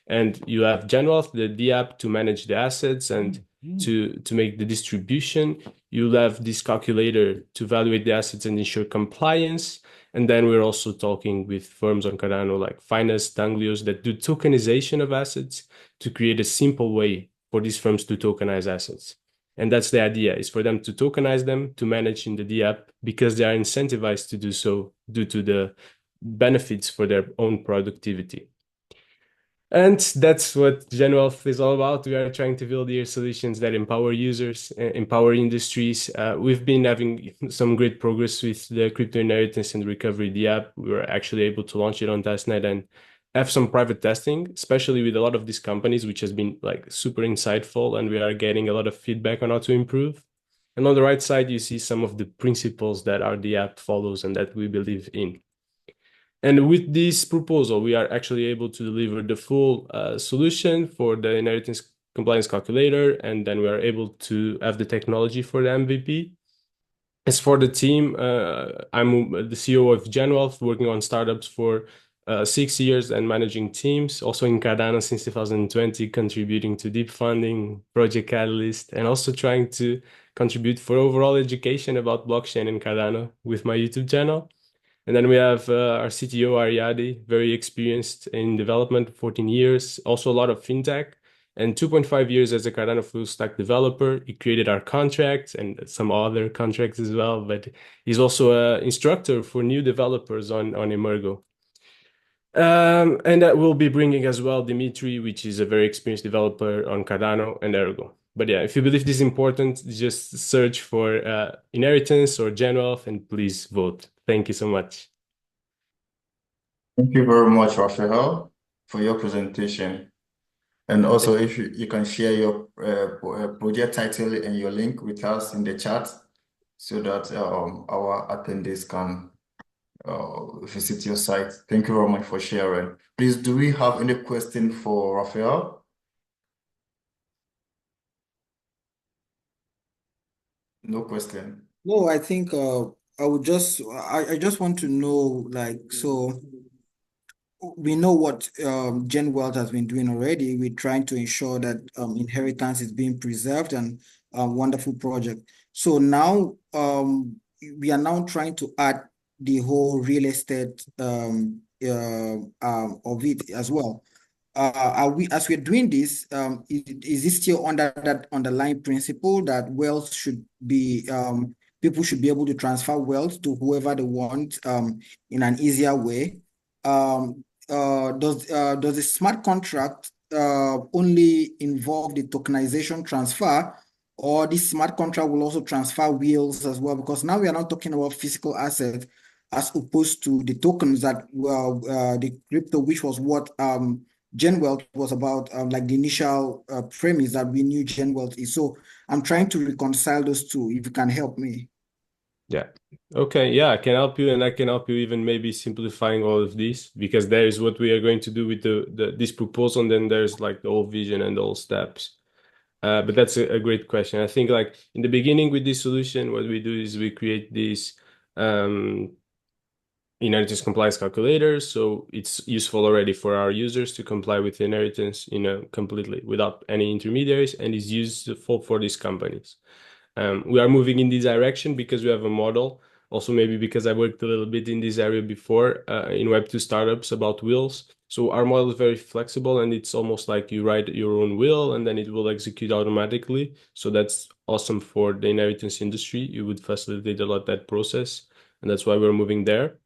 And you have Genwealth, the app to manage the assets and to make the distribution. You'll have this calculator to evaluate the assets and ensure compliance. And then we're also talking with firms on Cardano like Finance, Danglios that do tokenization of assets to create a simple way for these firms to tokenize assets. And that's the idea, is for them to tokenize them, to manage in the D app, because they are incentivized to do so due to the benefits for their own productivity. And that's what Genwealth is all about. We are trying to build here solutions that empower users, empower industries. We've been having some great progress with the crypto inheritance and recovery D app. We were actually able to launch it on testnet and have some private testing, especially with a lot of these companies, which has been like super insightful, and we are getting a lot of feedback on how to improve. And on the right side, you see some of the principles that our D app follows and that we believe in. And with this proposal, we are actually able to deliver the full solution for the inheritance compliance calculator, and then we are able to have the technology for the MVP. As for the team, I'm the CEO of Genwealth, working on startups for 6 years and managing teams, also in Cardano since 2020, contributing to deep funding, Project Catalyst, and also trying to contribute for overall education about blockchain in Cardano with my YouTube channel. And then we have our CTO, Ariadi, very experienced in development, 14 years, also a lot of fintech, and 2.5 years as a Cardano full stack developer. He created our contracts and some other contracts as well, but he's also an instructor for new developers on Emergo. And that will be bringing as well Dimitri, which is a very experienced developer on Cardano and Ergo. But yeah, if you believe this is important, just search for inheritance or Genwealth and please vote. Thank you so much. Thank you very much, Raphael, for your presentation. And also, if you can share your project title and your link with us in the chat so that our attendees can visit your site. Thank you very much for sharing. Please, do we have any question for Raphael? No question. No, I think I just want to know, like, so we know what Genwealth has been doing already. We're trying to ensure that inheritance is being preserved, and a wonderful project. So now we are now trying to add the whole real estate of it as well. Are we, as we're doing this, is it still under that underlying principle that wealth should be people should be able to transfer wealth to whoever they want in an easier way? Does the smart contract only involve the tokenization transfer, or this smart contract will also transfer wills as well? Because now we are not talking about physical assets as opposed to the tokens that the crypto, which was what Genwealth was about, like the initial premise that we knew Genwealth is. So I'm trying to reconcile those two, if you can help me. Yeah. Okay. Yeah, I can help you, and I can help you even maybe simplifying all of these, because there is what we are going to do with this proposal, and then there's like the whole vision and all steps. But that's a great question. I think like in the beginning with this solution, what we do is we create this inheritance compliance calculator. So it's useful already for our users to comply with inheritance, completely without any intermediaries, and is used for these companies. We are moving in this direction because we have a model. Also, maybe because I worked a little bit in this area before in Web2 startups about wills. So our model is very flexible, and it's almost like you write your own will and then it will execute automatically. So that's awesome for the inheritance industry. You would facilitate a lot that process, and that's why we're moving there.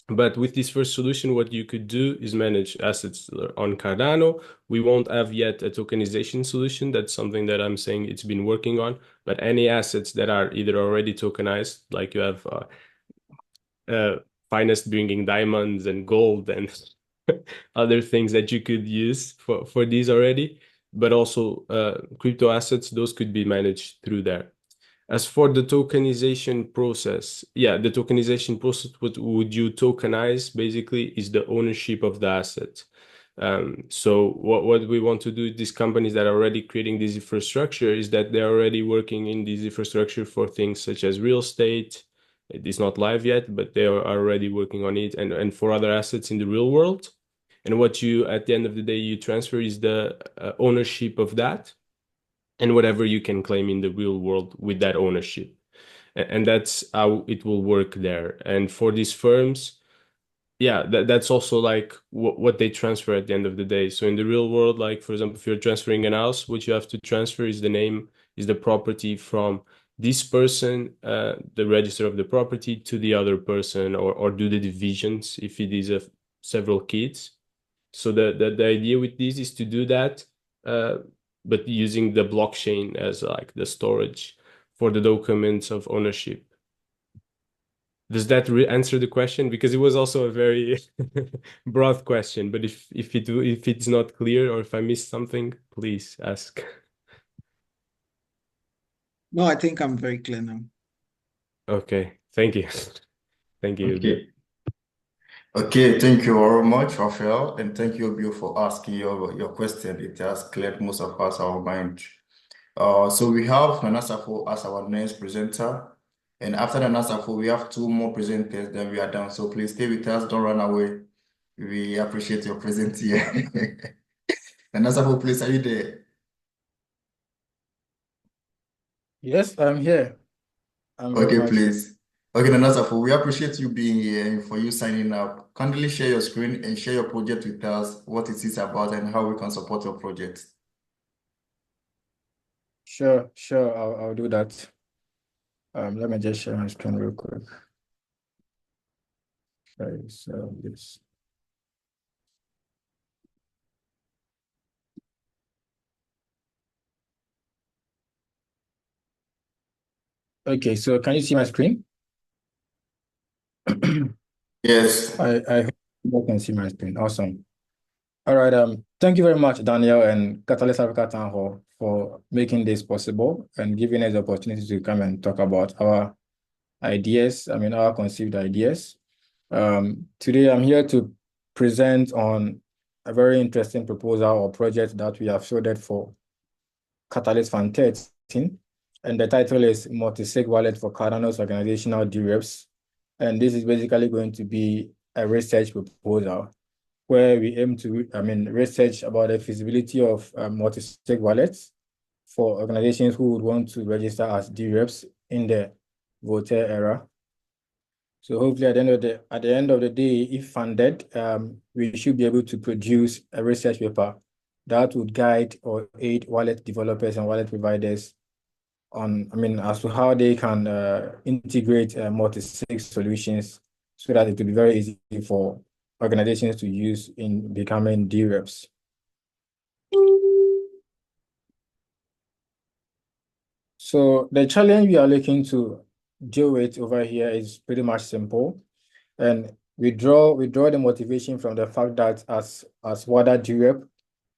But with this first solution, what you could do is manage assets on Cardano. We won't have yet a tokenization solution. That's something that I'm saying it's been working on. But any assets that are either already tokenized, like you have finest bringing diamonds and gold and other things that you could use for these already, but also crypto assets, those could be managed through there. As for the tokenization process, yeah, the tokenization process, what would you tokenize basically is the ownership of the asset. So what we want to do, these companies that are already creating this infrastructure, is that they're already working in this infrastructure for things such as real estate. It is not live yet, but they are already working on it, and for other assets in the real world. And what you, at the end of the day, you transfer is the ownership of that, and whatever you can claim in the real world with that ownership. And that's how it will work there. And for these firms, yeah, that's also like what they transfer at the end of the day. So in the real world, like for example, if you're transferring an house, what you have to transfer is the name, is the property from this person, the register of the property, to the other person, or do the divisions if it is several kids. So the idea with this is to do that, but using the blockchain as like the storage for the documents of ownership. Does that answer the question? Because it was also a very broad question, but if it's not clear or if I missed something, please ask. No, I think I'm very clear now. Okay, thank you. Thank you, Bill. Okay, thank you very much, Raphael, and thank you, Bill, for asking your question. It has cleared most of us our mind. So we have Nana Safo as our next presenter, and after Nana Safo, we have two more presenters, then we are done. So please stay with us, don't run away. We appreciate your presence here. Nana Safo, please, are you there? Yes, I'm here. I'm very Okay, much here. please. Okay, Nana Safo, we appreciate you being here and for you signing up. Kindly share your screen and share your project with us, what it is about, and how we can support your project. Sure, I'll do that. Let me just share my screen real quick. Okay, so this. Okay, so can you see my screen? Yes. I hope you can see my screen. Awesome. All right. Thank you very much, Daniel and Catalyst Africa Townhall, for making this possible and giving us the opportunity to come and talk about our ideas, our conceived ideas. Today I'm here to present on a very interesting proposal or project that we have fielded for Catalyst Fund 13, and the title is Multi-Sig Wallet for Cardano's Organizational DREPs. And this is basically going to be a research proposal where we aim to, research about the feasibility of multi-sig wallets for organizations who would want to register as DREPs in the Voltaire era. So hopefully at the end of the day, if funded, we should be able to produce a research paper that would guide or aid wallet developers and wallet providers on, as to how they can integrate multi-sig solutions so that it will be very easy for organizations to use in becoming DREPs. So the challenge we are looking to deal with over here is pretty much simple. And we draw the motivation from the fact that as WADA DREP,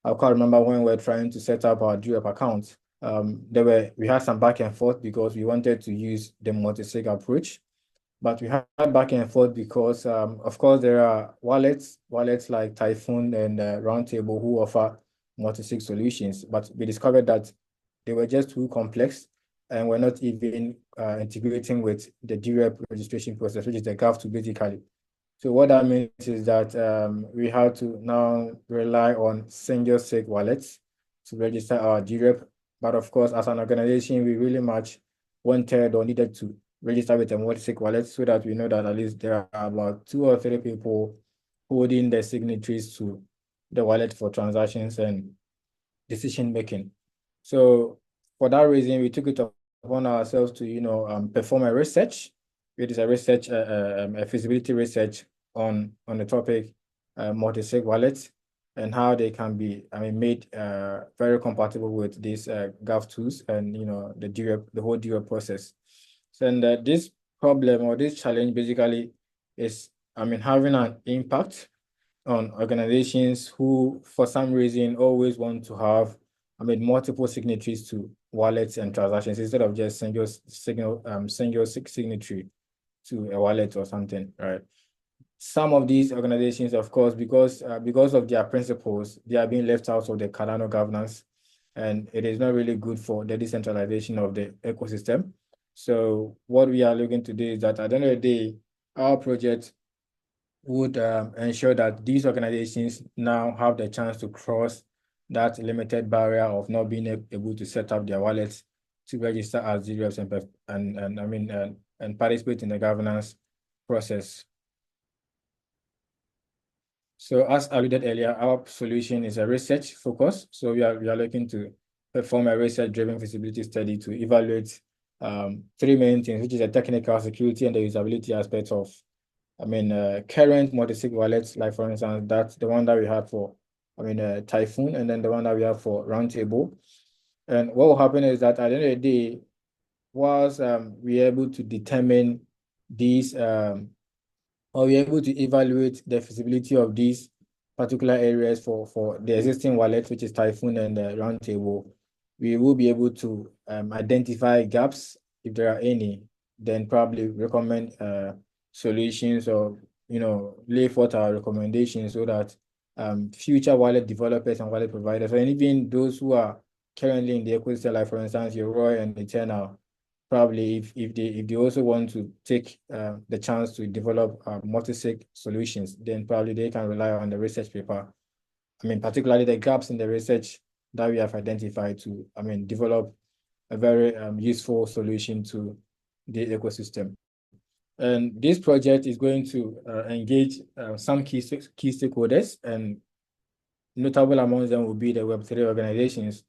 I can't remember when we were trying to set up our DREP account. We had some back and forth because we wanted to use the multi-sig approach, but we had back and forth because, of course, there are wallets like Typhoon and Roundtable who offer multi-sig solutions, but we discovered that they were just too complex and we're not even integrating with the DREP registration process, which is the GAF2 basically. So what that means is that we have to now rely on single sig wallets to register our DREP. But of course, as an organization, we really much wanted or needed to register with a multi-sig wallet so that we know that at least there are about 2 or 3 people holding the signatories to the wallet for transactions and decision making. So for that reason, we took it upon ourselves to perform a research. It is a research, a feasibility research on the topic multi-sig wallets and how they can be made very compatible with these GAF2s and the DREP, the whole DREP process. So, and this problem or this challenge basically is having an impact on organizations who for some reason always want to have multiple signatories to wallets and transactions instead of just single signatory to a wallet or something, right? Some of these organizations, of course, because of their principles, they are being left out of the Cardano governance, and it is not really good for the decentralization of the ecosystem. So what we are looking to do is that at the end of the day, our project would ensure that these organizations now have the chance to cross that limited barrier of not being able to set up their wallets to register as ZREFs and participate in the governance process. So as alluded earlier, our solution is a research focus. So we are looking to perform a research-driven feasibility study to evaluate three main things, which is the technical, security, and the usability aspects of current multi-sig wallets, like for instance, that's the one that we had for Typhoon, and then the one that we have for Roundtable. And what will happen is that at the end of the day, whilst we're able to determine these or we're able to evaluate the feasibility of these particular areas for the existing wallet, which is Typhoon and the Roundtable, we will be able to identify gaps if there are any, then probably recommend solutions or lay forth our recommendations so that future wallet developers and wallet providers, and even those who are currently in the ecosystem, like for instance, your Roy and Eternal, probably if they also want to take the chance to develop multi-sig solutions, then probably they can rely on the research paper. Particularly the gaps in the research that we have identified to develop a very useful solution to the ecosystem. And this project is going to engage some key stakeholders, and notable among them will be the Web3 organizations,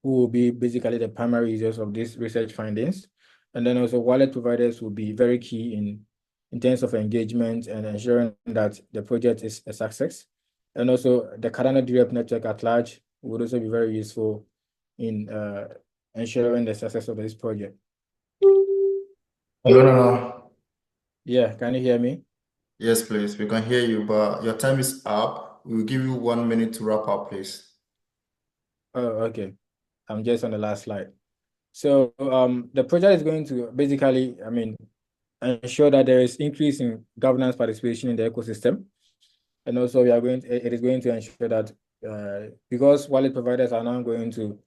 who will be basically the primary users of these research findings. And then also wallet providers will be very key in terms of engagement and ensuring that the project is a success. And also the Cardano DREP network at large would also be very useful in ensuring the success of this project. No. Yeah, can you hear me? Yes, please. We can hear you, but your time is up. We'll give you 1 minute to wrap up, please. Oh, okay. I'm just on the last slide. So the project is going to basically, ensure that there is increase in governance participation in the ecosystem. And also it is going to ensure that because wallet providers are now going to,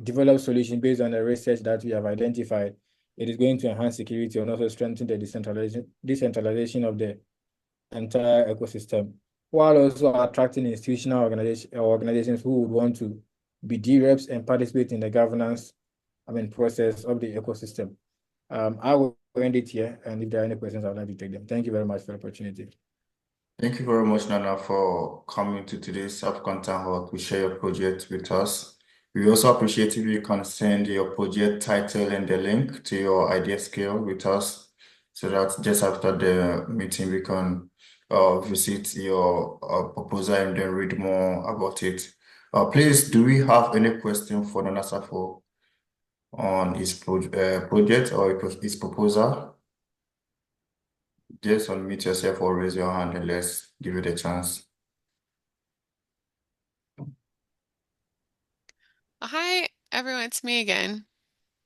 develop solutions based on the research that we have identified, it is going to enhance security and also strengthen the decentralization of the entire ecosystem, while also attracting institutional organizations who would want to be DREPs and participate in the governance process of the ecosystem. I will end it here, and if there are any questions, I would like to take them. Thank you very much for the opportunity. Thank you very much, Nana, for coming to today's African Town Hall to share your project with us. We also appreciate if you can send your project title and the link to your idea scale with us, so that just after the meeting we can visit your proposal and then read more about it. Please, do we have any question for Nana Safo on his project or his proposal? Just unmute yourself or raise your hand and let's give it a chance. Hi, everyone. It's me again.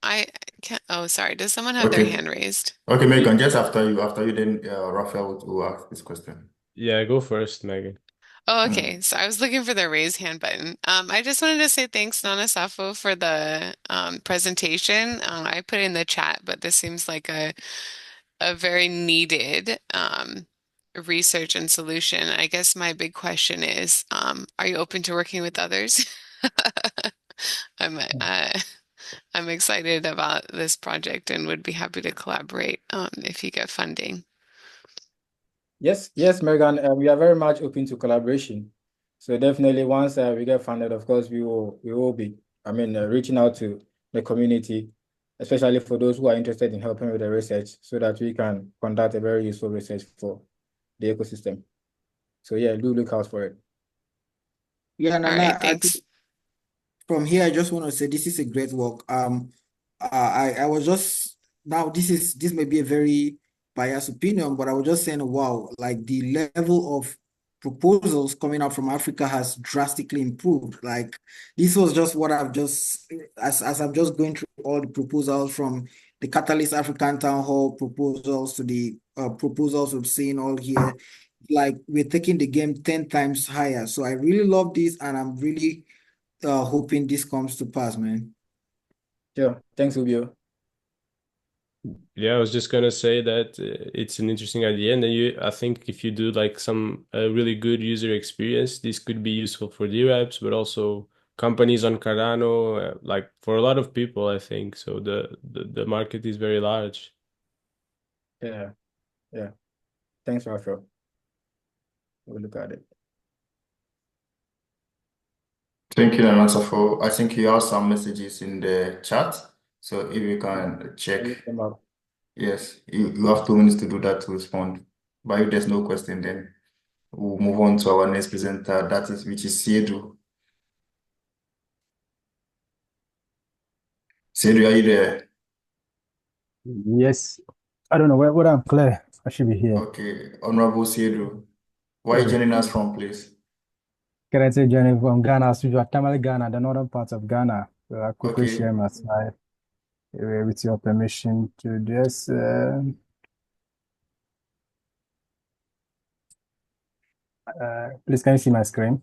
I can't. Oh, sorry. Does someone have their Okay. hand raised? Okay, Megan, just after you, then Raphael will ask this question. Yeah, go first, Megan. Oh, okay. So I was looking for the raise hand button. I just wanted to say thanks, Nana Safo, for the presentation. I put it in the chat, but this seems like a very needed research and solution. I guess my big question is, are you open to working with others? I'm excited about this project and would be happy to collaborate if you get funding. Yes, Megan, we are very much open to collaboration. So definitely once we get funded, of course, we will be, reaching out to the community, especially for those who are interested in helping with the research, so that we can conduct a very useful research for the ecosystem. So yeah, do look out for it. Yeah, All Nana, right, I think thanks. from here, I just want to say this is a great work. I was just now this may be a very biased opinion, but I was just saying, wow, like the level of proposals coming out from Africa has drastically improved. Like this was just what I've just as I'm just going through all the proposals from the Catalyst African Town Hall proposals to the proposals we've seen all here. Like we're taking the game 10 times higher. So I really love this, and I'm really hoping this comes to pass, man. Sure. Thanks, Ubio. Yeah, I was just gonna say that it's an interesting idea, and then I think if you do like some really good user experience, this could be useful for the reps, but also companies on Cardano, like for a lot of people, I think. So the market is very large. Yeah. Yeah. Thanks, Raphael. We'll look at it. Thank you, Nansafo. I think you have some messages in the chat. So if you can check, Look them up. yes, you have 2 minutes to do that to respond. But if there's no question, then we'll move on to our next presenter, which is Siedu. Siedu, are you there? Yes. I don't know where I'm clear. I should be here. Okay, Honorable Siedu, where are you joining us from, please? Currently joining from Ghana, as usual, Tamale, Ghana, the northern part of Ghana. So I quickly Okay, share my slide with your permission to just please, can you see my screen?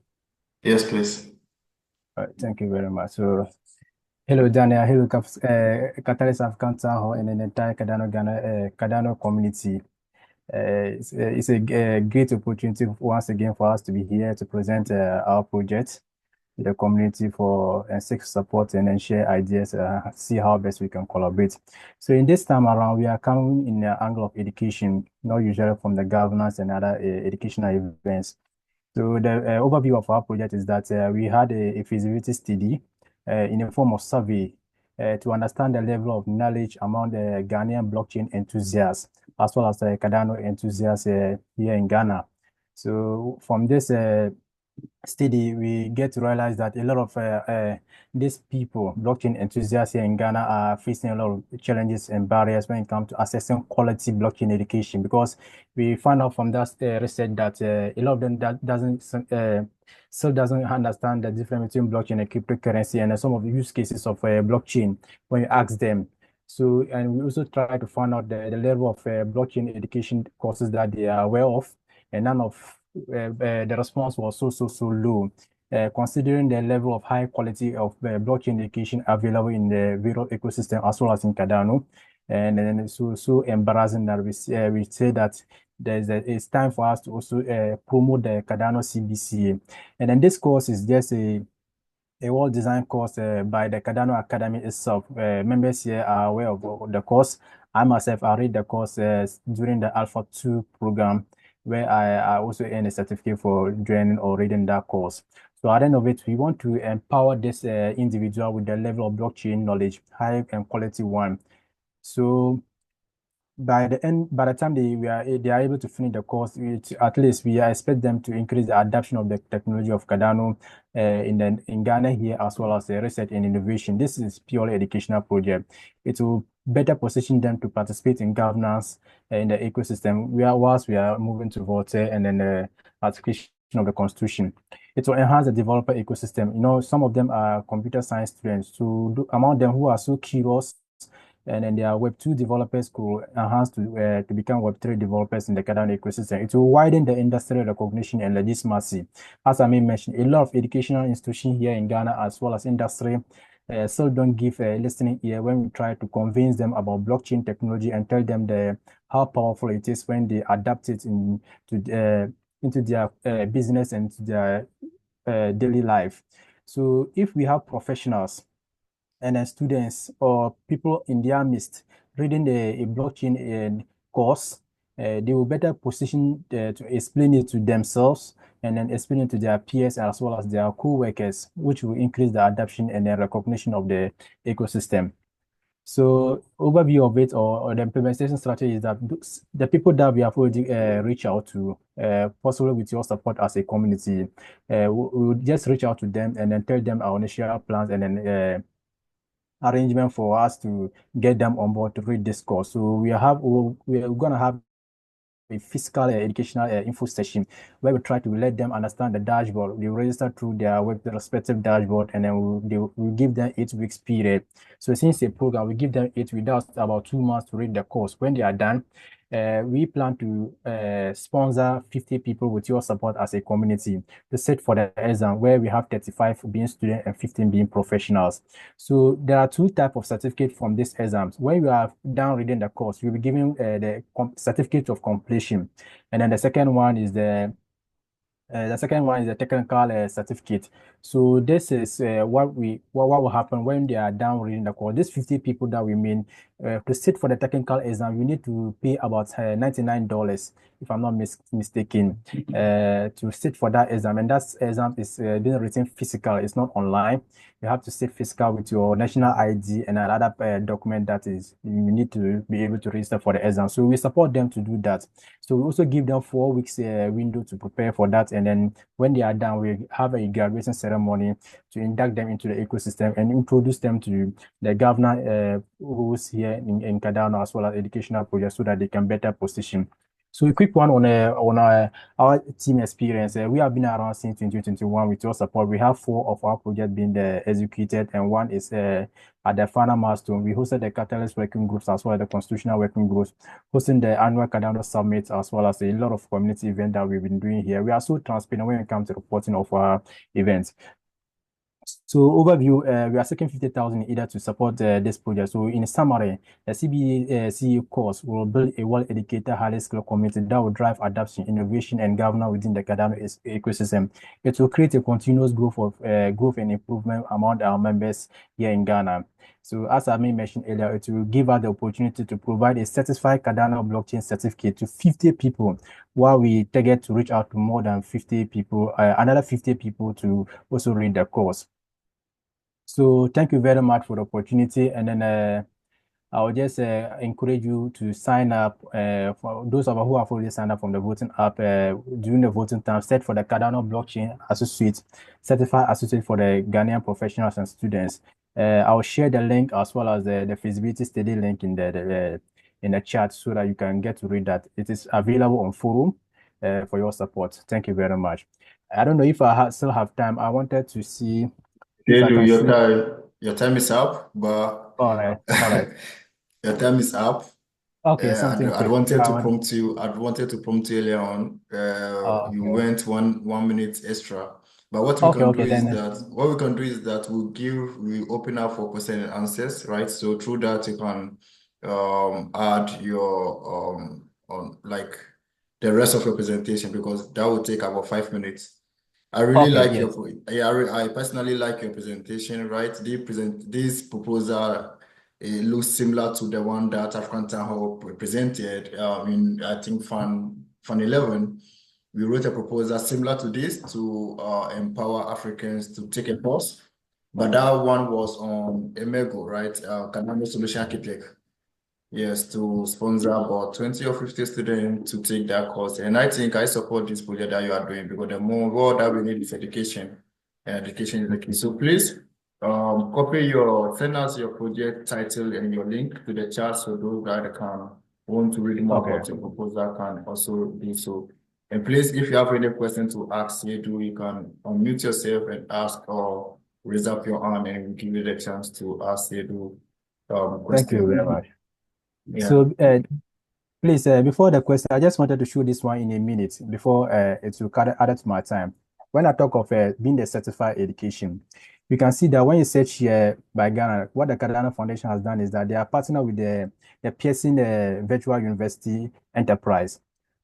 yes, please. All right, thank you very much. So hello, Daniel. Hello, Catalyst African Town Hall and the entire Cardano community. It's a great opportunity once again for us to be here to present our project to the community for and seek support and then share ideas, see how best we can collaborate. So in this time around, we are coming in the angle of education, not usually from the governance and other educational events. So the overview of our project is that we had a feasibility study in the form of survey to understand the level of knowledge among the Ghanaian blockchain enthusiasts, as well as the Cardano enthusiasts here in Ghana. So from this study, we get to realize that a lot of these people, blockchain enthusiasts here in Ghana, are facing a lot of challenges and barriers when it comes to accessing quality blockchain education, because we found out from that research that a lot of them still doesn't understand the difference between blockchain and cryptocurrency and some of the use cases of blockchain when you ask them. So, and we also try to find out the level of blockchain education courses that they are aware of, and none of the response was so low, considering the level of high quality of blockchain education available in the Vero ecosystem as well as in Cardano. And then so embarrassing that we say that it's time for us to also promote the Cardano CBCA. And then this course is just a well-designed course by the Cardano Academy itself. Members here are aware of the course. I myself, I read the course during the Alpha 2 program, where I also earned a certificate for joining or reading that course. So at the end of it, we want to empower this individual with the level of blockchain knowledge, high and quality one. So by the time they are able to finish the course, at least we expect them to increase the adoption of the technology of Cardano in Ghana here, as well as the research and innovation. This is purely educational project. It will better position them to participate in governance in the ecosystem, whilst we are moving to Voltaire and then the ratification of the constitution. It will enhance the developer ecosystem. You know, some of them are computer science students. So among them who are so curious, and then their Web2 developers could enhance to become Web3 developers in the Cardano ecosystem. It will widen the industrial recognition and legitimacy. As I mentioned, a lot of educational institutions here in Ghana, as well as industry, still don't give a listening ear when we try to convince them about blockchain technology and tell them how powerful it is when they adapt it into their business and to their daily life. So if we have professionals and then students or people in their midst reading a blockchain course, they will better position to explain it to themselves and then explain it to their peers as well as their co-workers, which will increase the adoption and the recognition of the ecosystem. So overview of it or the implementation strategy is that the people that we have already reached out to, possibly with your support as a community, we'll just reach out to them and then tell them our initial plans and then arrangement for us to get them on board to read this course. So we're going to have a physical educational info session where we try to let them understand the dashboard. They register through their respective dashboard, and then we give them 8 weeks period. So since a program, we give them 8 weeks, that's about 2 months to read the course. When they are done, we plan to sponsor 50 people with your support as a community to sit for the exam, where we have 35 being students and 15 being professionals. So there are 2 types of certificate from these exams. When you are done reading the course, you'll be given the certificate of completion, and then the second one is the technical certificate. So this is what will happen when they are done reading the course. These 50 people that we mean, to sit for the technical exam, you need to pay about $99, if I'm not mistaken, to sit for that exam. And that exam is being written physical. It's not online. You have to sit physical with your national ID and another document that is you need to be able to register for the exam. So we support them to do that. So we also give them 4 weeks window to prepare for that. And then when they are done, we have a graduation ceremony to induct them into the ecosystem and introduce them to the governor who's here in Kadano, as well as educational projects, so that they can better position. So a quick one on our team experience. We have been around since 2021 with your support. We have 4 of our projects being executed, and 1 is at the final milestone. We hosted the Catalyst working groups as well as the constitutional working groups, hosting the annual Kadano Summit, as well as a lot of community events that we've been doing here. We are so transparent when it comes to reporting of our events. So overview, we are seeking 50,000 in IDA to support this project. So in summary, the CBA CE course will build a well-educated, highly skilled community that will drive adoption, innovation, and governance within the Kadano ecosystem. It will create a continuous growth and improvement among our members here in Ghana. So as I mentioned earlier, it will give us the opportunity to provide a certified Kadano blockchain certificate to 50 people, while we target to reach out to more than 50 people, another 50 people to also read the course. So thank you very much for the opportunity. And then I will just encourage you to sign up. For those of us who have already signed up from the voting app, during the voting time, set for the Cardano Blockchain Associate, Certified Associate for the Ghanaian professionals and students. I will share the link as well as the feasibility study link in the chat, so that you can get to read that. It is available on forum for your support. Thank you very much. I don't know if I still have time. I wanted to see if I can see. Your time is up, but All right. your time is up. Okay, something I quick. wanted to prompt you. I wanted to prompt you earlier on. You Okay. went 1 minute extra. But what we can do is that we open up for question and answers, right? So through that you can add your on like the rest of your presentation, because that will take about 5 minutes. I really like I personally like your presentation, right? This proposal, it looks similar to the one that African Townhall presented in, I think, Fund 11. We wrote a proposal similar to this to empower Africans to take a course, but that one was on Emego, right? Kadano Solution Architect. Yes, to sponsor about 20 or 50 students to take that course. And I think I support this project that you are doing, because the more that we need is education. And education is the key. So please send us your project title and your link to the chat, so those that can want to read more about your proposal can also do so. And please, if you have any question to ask Sedu, you can unmute yourself and ask, or raise up your hand, and we'll give you the chance to ask Sedu question. Thank you very much. Yeah. So please, before the question, I just wanted to show this one in a minute before it will add to my time. When I talk of being the certified education, you can see that when you search here by Ghana, what the Cardano Foundation has done is that they are partnered with the Pearson Virtual University Enterprise.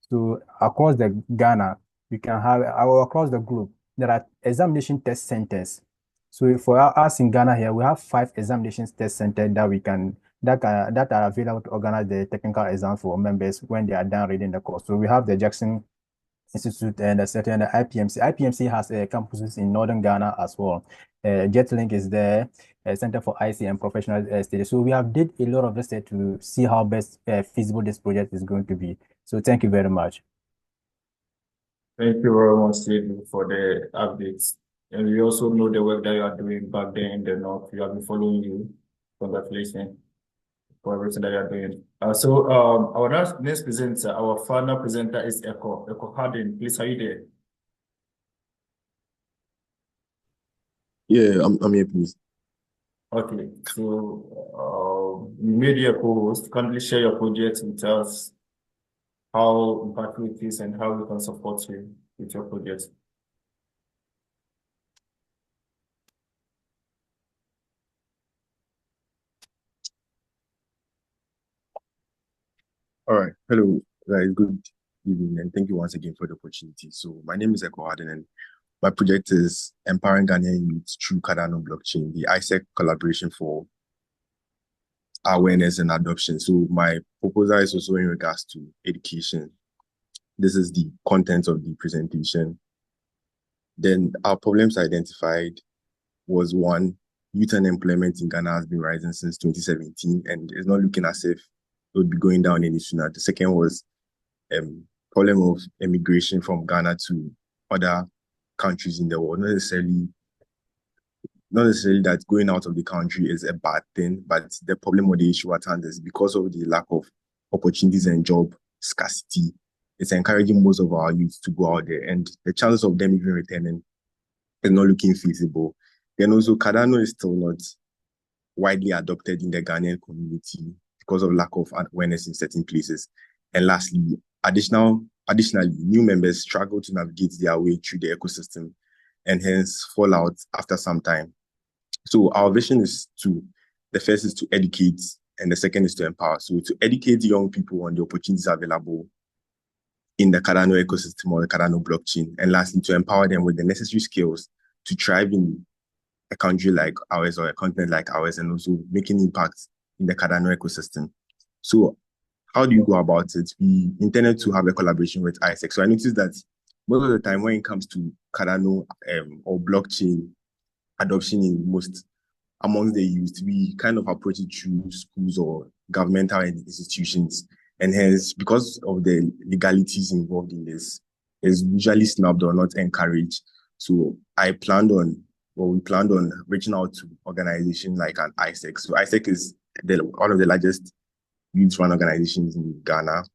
So across the Ghana, you can have, across the globe, there are examination test centers. So for us in Ghana here, we have 5 examination test centers that are available to organize the technical exams for members when they are done reading the course. So we have the Jackson Institute and the IPMC. IPMC has campuses in Northern Ghana as well. JetLink is there, Center for IC and Professional Studies. So we have did a lot of research to see how best feasible this project is going to be. So thank you very much. Thank you very much, Steve, for the updates. And we also know the work that you are doing back there in the north. We have been following you. Congratulations. for everything that you're doing. Our next presenter, our final presenter is Echo Harding. Please, are you there? Yeah, I'm here, please. Okay, so you made your co-host. Kindly share your project with us, how impactful it is, and how we can support you with your project. All right. Hello, guys. Good evening, and thank you once again for the opportunity. So my name is Echo Harden, and my project is Empowering Ghanaian Youth through Cardano Blockchain, the ISEC collaboration for awareness and adoption. So my proposal is also in regards to education. This is the content of the presentation. Then our problems identified was one, youth unemployment in Ghana has been rising since 2017, and it's not looking as if it would be going down any sooner. The second was problem of immigration from Ghana to other countries in the world. Not necessarily that going out of the country is a bad thing, but the problem or the issue at hand is because of the lack of opportunities and job scarcity, it's encouraging most of our youth to go out there, and the chances of them even returning is not looking feasible. Then also, Cardano is still not widely adopted in the Ghanaian community because of lack of awareness in certain places. And lastly, additionally, new members struggle to navigate their way through the ecosystem and hence fall out after some time. So our vision is the first is to educate, and the second is to empower. So to educate young people on the opportunities available in the Cardano ecosystem or the Cardano blockchain, and lastly, to empower them with the necessary skills to thrive in a country like ours or a continent like ours, and also making impact in the Cardano ecosystem. So how do you go about it? We intended to have a collaboration with ISEC. So I noticed that most of the time when it comes to Cardano or blockchain adoption amongst the youth, we kind of approach it through schools or governmental institutions. And hence, because of the legalities involved in this, is usually snubbed or not encouraged. So we planned on reaching out to organizations like an ISEC. So ISEC is one of the largest youth-run organizations in Ghana,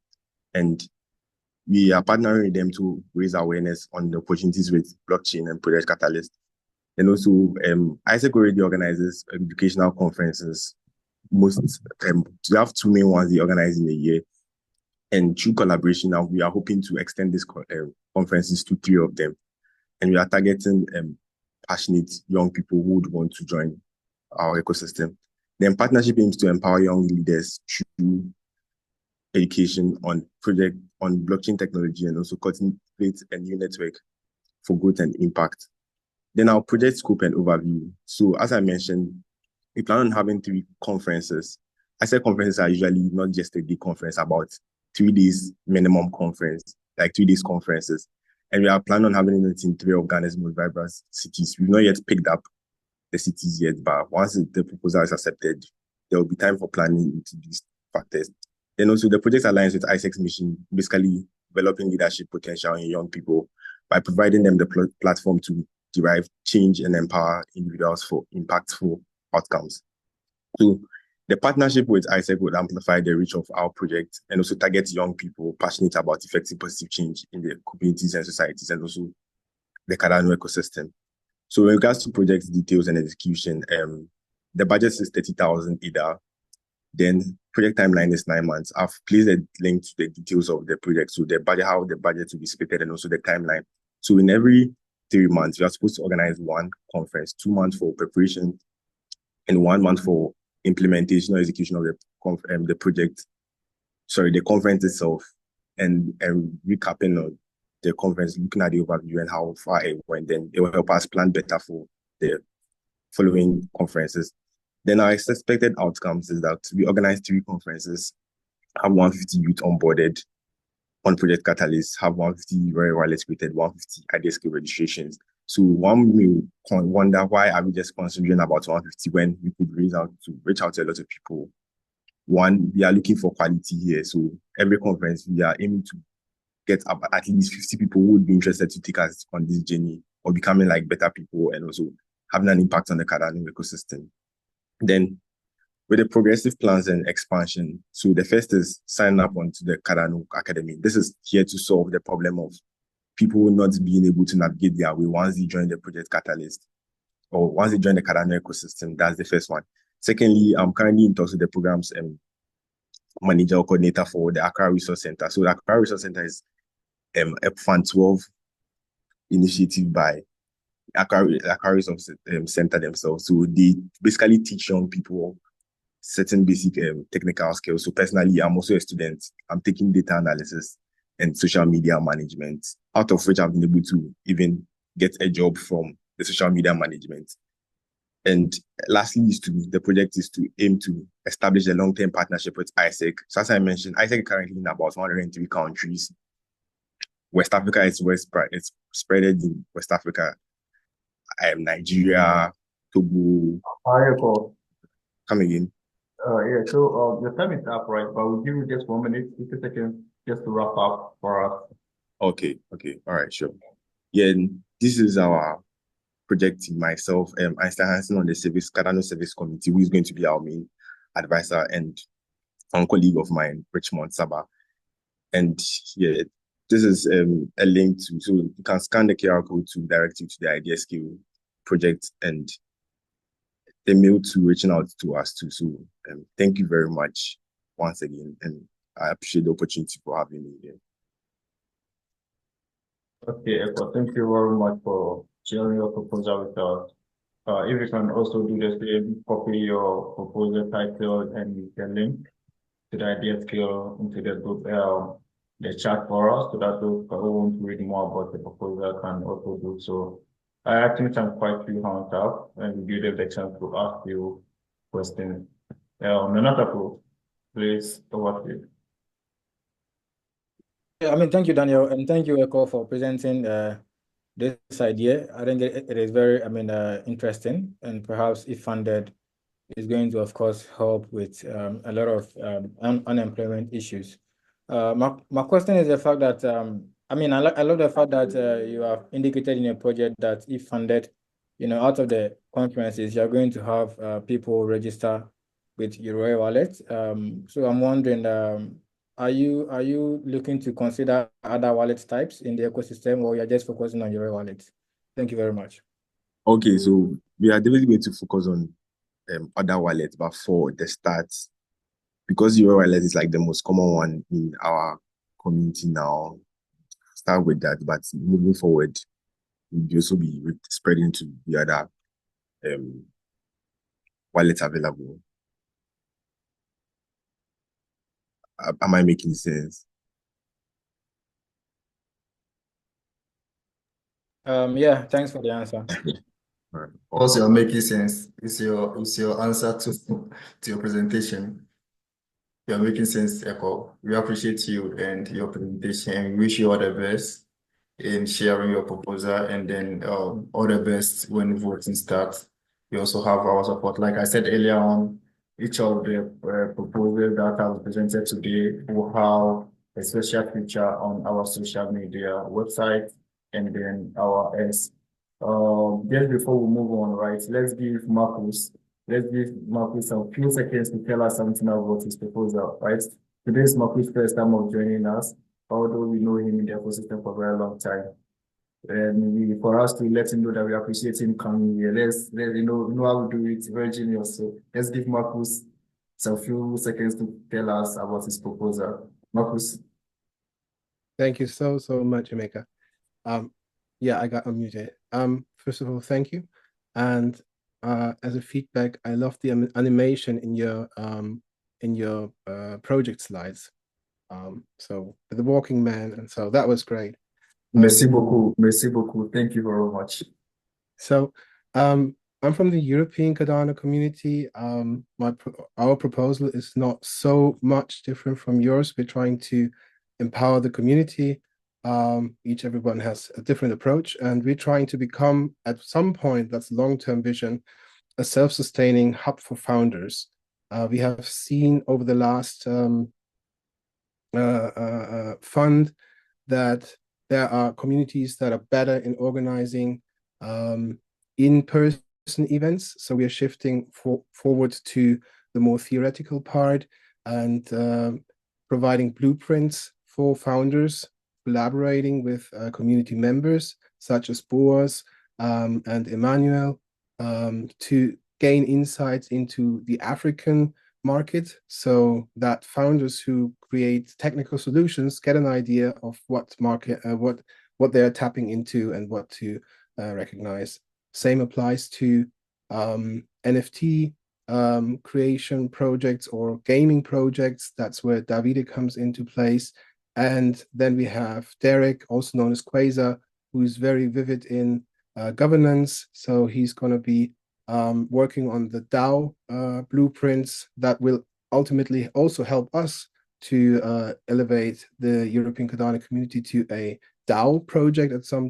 and we are partnering with them to raise awareness on the opportunities with blockchain and Project Catalyst. And also, ISEC already organizes educational conferences. We have 2 main ones they organize in a year, and through collaboration now, we are hoping to extend these conferences to 3 of them, and we are targeting passionate young people who would want to join our ecosystem. Then partnership aims to empower young leaders through education on blockchain technology, and also cultivate a new network for growth and impact. Then our project scope and overview. So as I mentioned, we plan on having 3 conferences. I said conferences are usually not just a day conference, about 3 days minimum conference, like 3 days conferences. And we are planning on having it in 3 of Ghana's most vibrant cities. We've not yet picked up the cities yet, but once the proposal is accepted, there will be time for planning into these factors. Then also the project aligns with ISEC's mission, basically developing leadership potential in young people by providing them the platform to derive change and empower individuals for impactful outcomes. So the partnership with ISEC would amplify the reach of our project and also target young people passionate about effective positive change in their communities and societies, and also the Cardano ecosystem. So in regards to project details and execution, the budget is 30,000 ADA. Then project timeline is 9 months. I've placed a link to the details of the project, so how the budget will be split, and also the timeline. So in every 3 months, we are supposed to organize 1 conference, 2 months for preparation, and 1 month for implementation or execution of the project. Sorry, the conference itself, and recapping on the conference, looking at the overview and how far it went. Then it will help us plan better for the following conferences. Then our expected outcomes is that we organize 3 conferences, have 150 youth onboarded on Project Catalyst, have 150 very wireless created, 150 IdeaScale registrations. So one may wonder, why are we just considering about 150 when we could reach out to a lot of people? One, we are looking for quality here. So every conference, we are aiming to get at least 50 people who would be interested to take us on this journey or becoming like better people, and also having an impact on the Cardano ecosystem. Then with the progressive plans and expansion. So the first is sign up onto the Cardano Academy. This is here to solve the problem of people not being able to navigate their way once they join the Project Catalyst or once they join the Cardano ecosystem. That's the first one. Secondly, I'm currently in talks with the programs manager or coordinator for the Accra Resource Center. So the Accra Resource Center is a Fund 12 initiative by Accra Resource Center themselves. So they basically teach young people certain basic technical skills. So personally, I'm also a student. I'm taking data analysis and social media management, out of which I've been able to even get a job from the social media management. And lastly, the project is to aim to establish a long-term partnership with ISEC. So as I mentioned, ISEC is currently in about 103 countries. West Africa is it's spread in West Africa, Nigeria, Togo. Come again. Yeah, so your time is up, right? But we'll give you just 1 minute, 50 seconds, just to wrap up for us. Okay. All right, sure. Yeah, and this is our project team, myself, Einstein Hansen on the Cardano Service Committee, who is going to be our main advisor, and one colleague of mine, Richmond Saba. And yeah, this is a link to, so you can scan the QR code to direct you to the IdeaScale project and the mail to reaching out to us too. So thank you very much once again, and I appreciate the opportunity for having me here. Okay, Echo, thank you very much for sharing your proposal with us. If you can also do the same, copy your proposal title and the link to the IdeaScale into the group, the chat for us, so that those who want to read more about the proposal can also do so. I think I'm quite few hands up, and we give them the chance to ask you questions. Nanatapo, please, over to you. Yeah, thank you, Daniel, and thank you, Echo, for presenting this idea. I think it is very, interesting, and perhaps if funded, is going to, of course, help with a lot of unemployment issues. My question is the fact that, I love the fact that you have indicated in your project that if funded, out of the conferences, you're going to have people register with your Royal Wallet. So I'm wondering, are you looking to consider other wallet types in the ecosystem, or you're just focusing on your Royal Wallet? Thank you very much. Okay, so we are definitely going to focus on other wallets, but for the start, because your wallet is like the most common one in our community now, start with that. But moving forward, we'll also be spreading to the other wallets available. Am I making sense? Yeah, thanks for the answer. Right. Also, you're making sense. It's your answer to your presentation. You're making sense, Echo. We appreciate you and your presentation. We wish you all the best in sharing your proposal, and then all the best when voting starts. We also have our support. Like I said earlier on, each of the proposals that I was presented today will have a special feature on our social media website and then our S. Just before we move on, right, let's give Marcus a few seconds to tell us something about his proposal, right? Today is Marcus' first time of joining us, although we know him in the ecosystem for a very long time. And for us to let him know that we appreciate him coming here, let's know how we do it, very genius. So let's give Marcus a few seconds to tell us about his proposal. Marcus. Thank you so much, Emeka. Yeah, I got unmuted. First of all, thank you. And as a feedback, I love the animation in your project slides. So the walking man, and so that was great. Merci beaucoup. Merci beaucoup. Thank you very much. So I'm from the European Cardano community. Our proposal is not so much different from yours. We're trying to empower the community. Everyone has a different approach, and we're trying to become, at some point, that's long-term vision, a self-sustaining hub for founders. We have seen over the last fund that there are communities that are better in organizing in-person events. So we are shifting forward to the more theoretical part and providing blueprints for founders, collaborating with community members such as Boaz and Emmanuel to gain insights into the African market so that founders who create technical solutions get an idea of what market, what they're tapping into and what to recognize. Same applies to NFT creation projects or gaming projects. That's where Davide comes into place. And then we have Derek, also known as Quasar, who's very vivid in governance. So he's going to be working on the DAO blueprints that will ultimately also help us to elevate the European Cardano community to a DAO project at some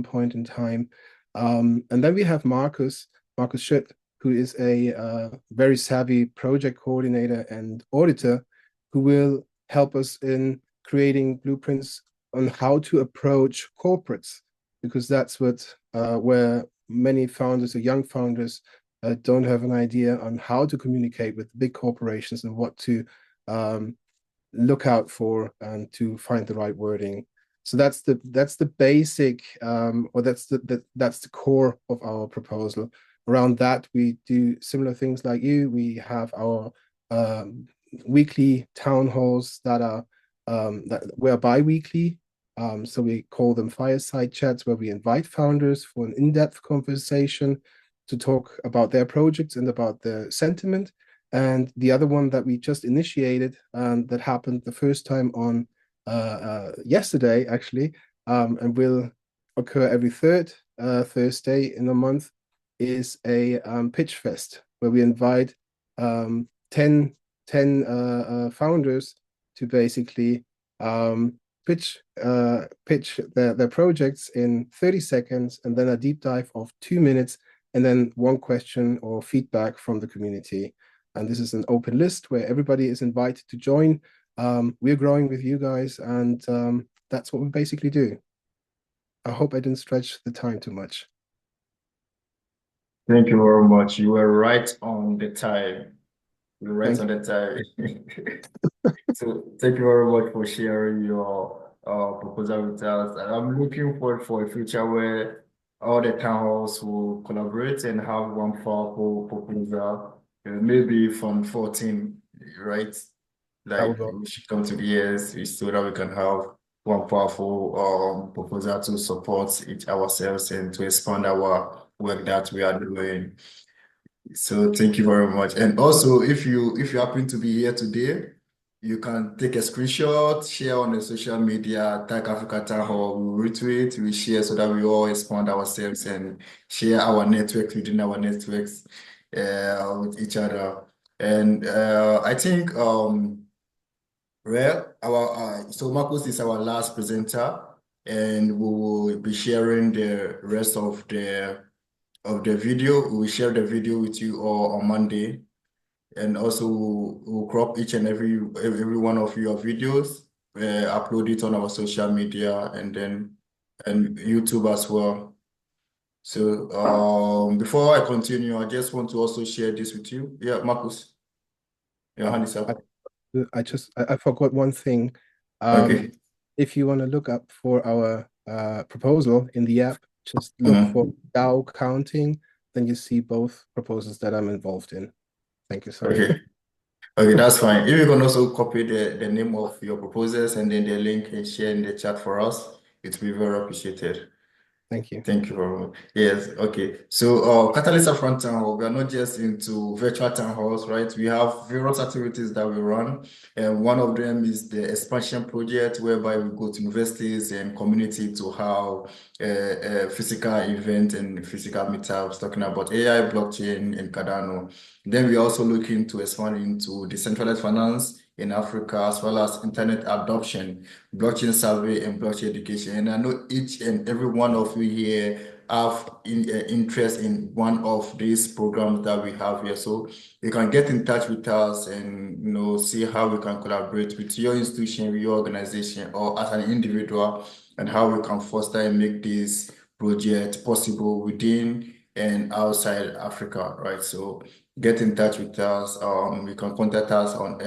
point in time. And then we have Marcus Schütt, who is a very savvy project coordinator and auditor, who will help us in creating blueprints on how to approach corporates, because that's where many founders or young founders don't have an idea on how to communicate with big corporations and what to look out for and to find the right wording. So that's the basic, or that's the core of our proposal. Around that, we do similar things like you. We have our weekly town halls that are we're bi-weekly. So we call them fireside chats, where we invite founders for an in-depth conversation to talk about their projects and about their sentiment. And the other one that we just initiated, that happened the first time on yesterday, actually, and will occur every third Thursday in a month, is a pitch fest, where we invite 10 founders to basically pitch their projects in 30 seconds, and then a deep dive of 2 minutes, and then one question or feedback from the community. And this is an open list where everybody is invited to join. We're growing with you guys, and that's what we basically do. I hope I didn't stretch the time too much. Thank you very much. You were right on the time. You were right Thank on the time. So thank you very much for sharing your proposal with us. And I'm looking forward for a future where all the town halls will collaborate and have one powerful proposal, maybe from 14, right? That would Like go. we should come to the years so that we can have one powerful proposal to support each ourselves and to expand our work that we are doing. So thank you very much. And also, if you happen to be here today, you can take a screenshot, share on the social media, tag Africa Town Hall, we retweet, we share so that we all expand ourselves and share our network within our networks with each other. And I think well, so Marcus is our last presenter, and we will be sharing the rest of the video. We will share the video with you all on Monday, and also we'll crop each and every one of your videos, upload it on our social media, and YouTube as well. So before I continue, I just want to also share this with you. Yeah, Marcus, your hand is up. I forgot one thing. Okay. If you want to look up for our proposal in the app, just look for DAO counting, then you see both proposals that I'm involved in. Thank you. Sorry. Okay. Okay, that's fine. If you can also copy the name of your proposals and then the link and share in the chat for us, it will be very appreciated. Thank you. Thank you very much. Yes, okay. So Catalyst African Town Hall, we are not just into virtual town halls, right? We have various activities that we run, and one of them is the expansion project, whereby we go to universities and community to have a physical event and physical meetups talking about AI, blockchain, and Cardano. Then we're also looking to expand into decentralized finance in Africa, as well as internet adoption, blockchain survey, and blockchain education. And I know each and every one of you here have interest in one of these programs that we have here. So you can get in touch with us and see how we can collaborate with your institution, your organization, or as an individual, and how we can foster and make this project possible within and outside Africa, right? So get in touch with us. You can contact us on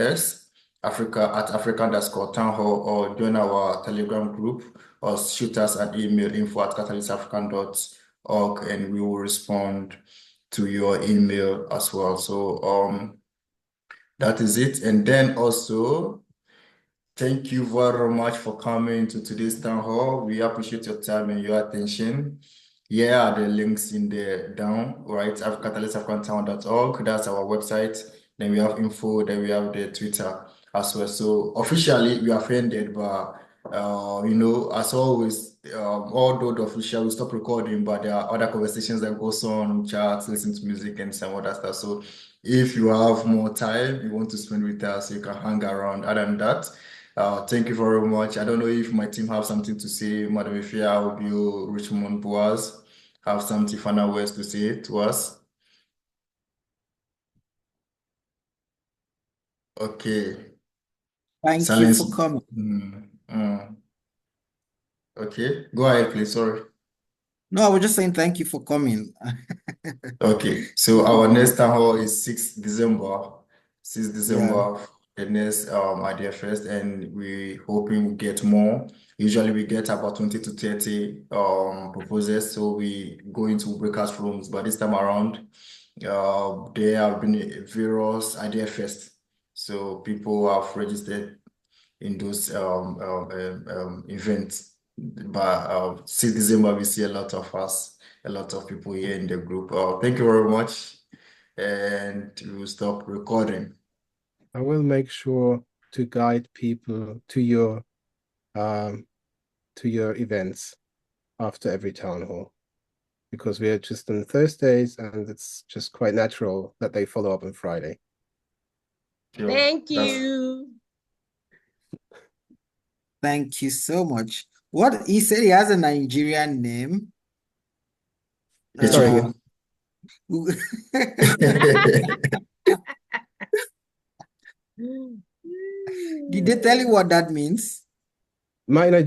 Africa@Africa_Townhall, or join our Telegram group, or shoot us an email, info@catalystafrican.org, and we will respond to your email as well. So that is it. And then also, thank you very much for coming to today's town hall. We appreciate your time and your attention. Here are the links in the down, right? catalystafricantown.org. That's our website. Then we have info, then we have the Twitter as well. So officially, we are friended, but as always, although the official will stop recording, but there are other conversations that goes on, chats, listen to music, and some other stuff. So if you have more time, you want to spend with us, you can hang around. Other than that, thank you very much. I don't know if my team have something to say. Madam Ifea, Obio, Richmond, Boaz have something final words to say to us. Okay. Thank Silence. you for coming. Okay, go ahead, please. Sorry. No, I was just saying thank you for coming. Okay, so our next town hall is 6th December. 6th Yeah. December, the next IdeaFest, and we hoping we get more. Usually we get about 20 to 30 proposals, so we go into breakout rooms. But this time around, there have been various IdeaFest, so people have registered in those events. But 6th December, we see a lot of us, a lot of people here in the group. Thank you very much, and we will stop recording. I will make sure to guide people to your events after every town hall, because we are just on Thursdays, and it's just quite natural that they follow up on Friday. Sure. Thank you. Thank you so much. What he said, he has a Nigerian name. Sorry. Did they tell you what that means? My Nigerian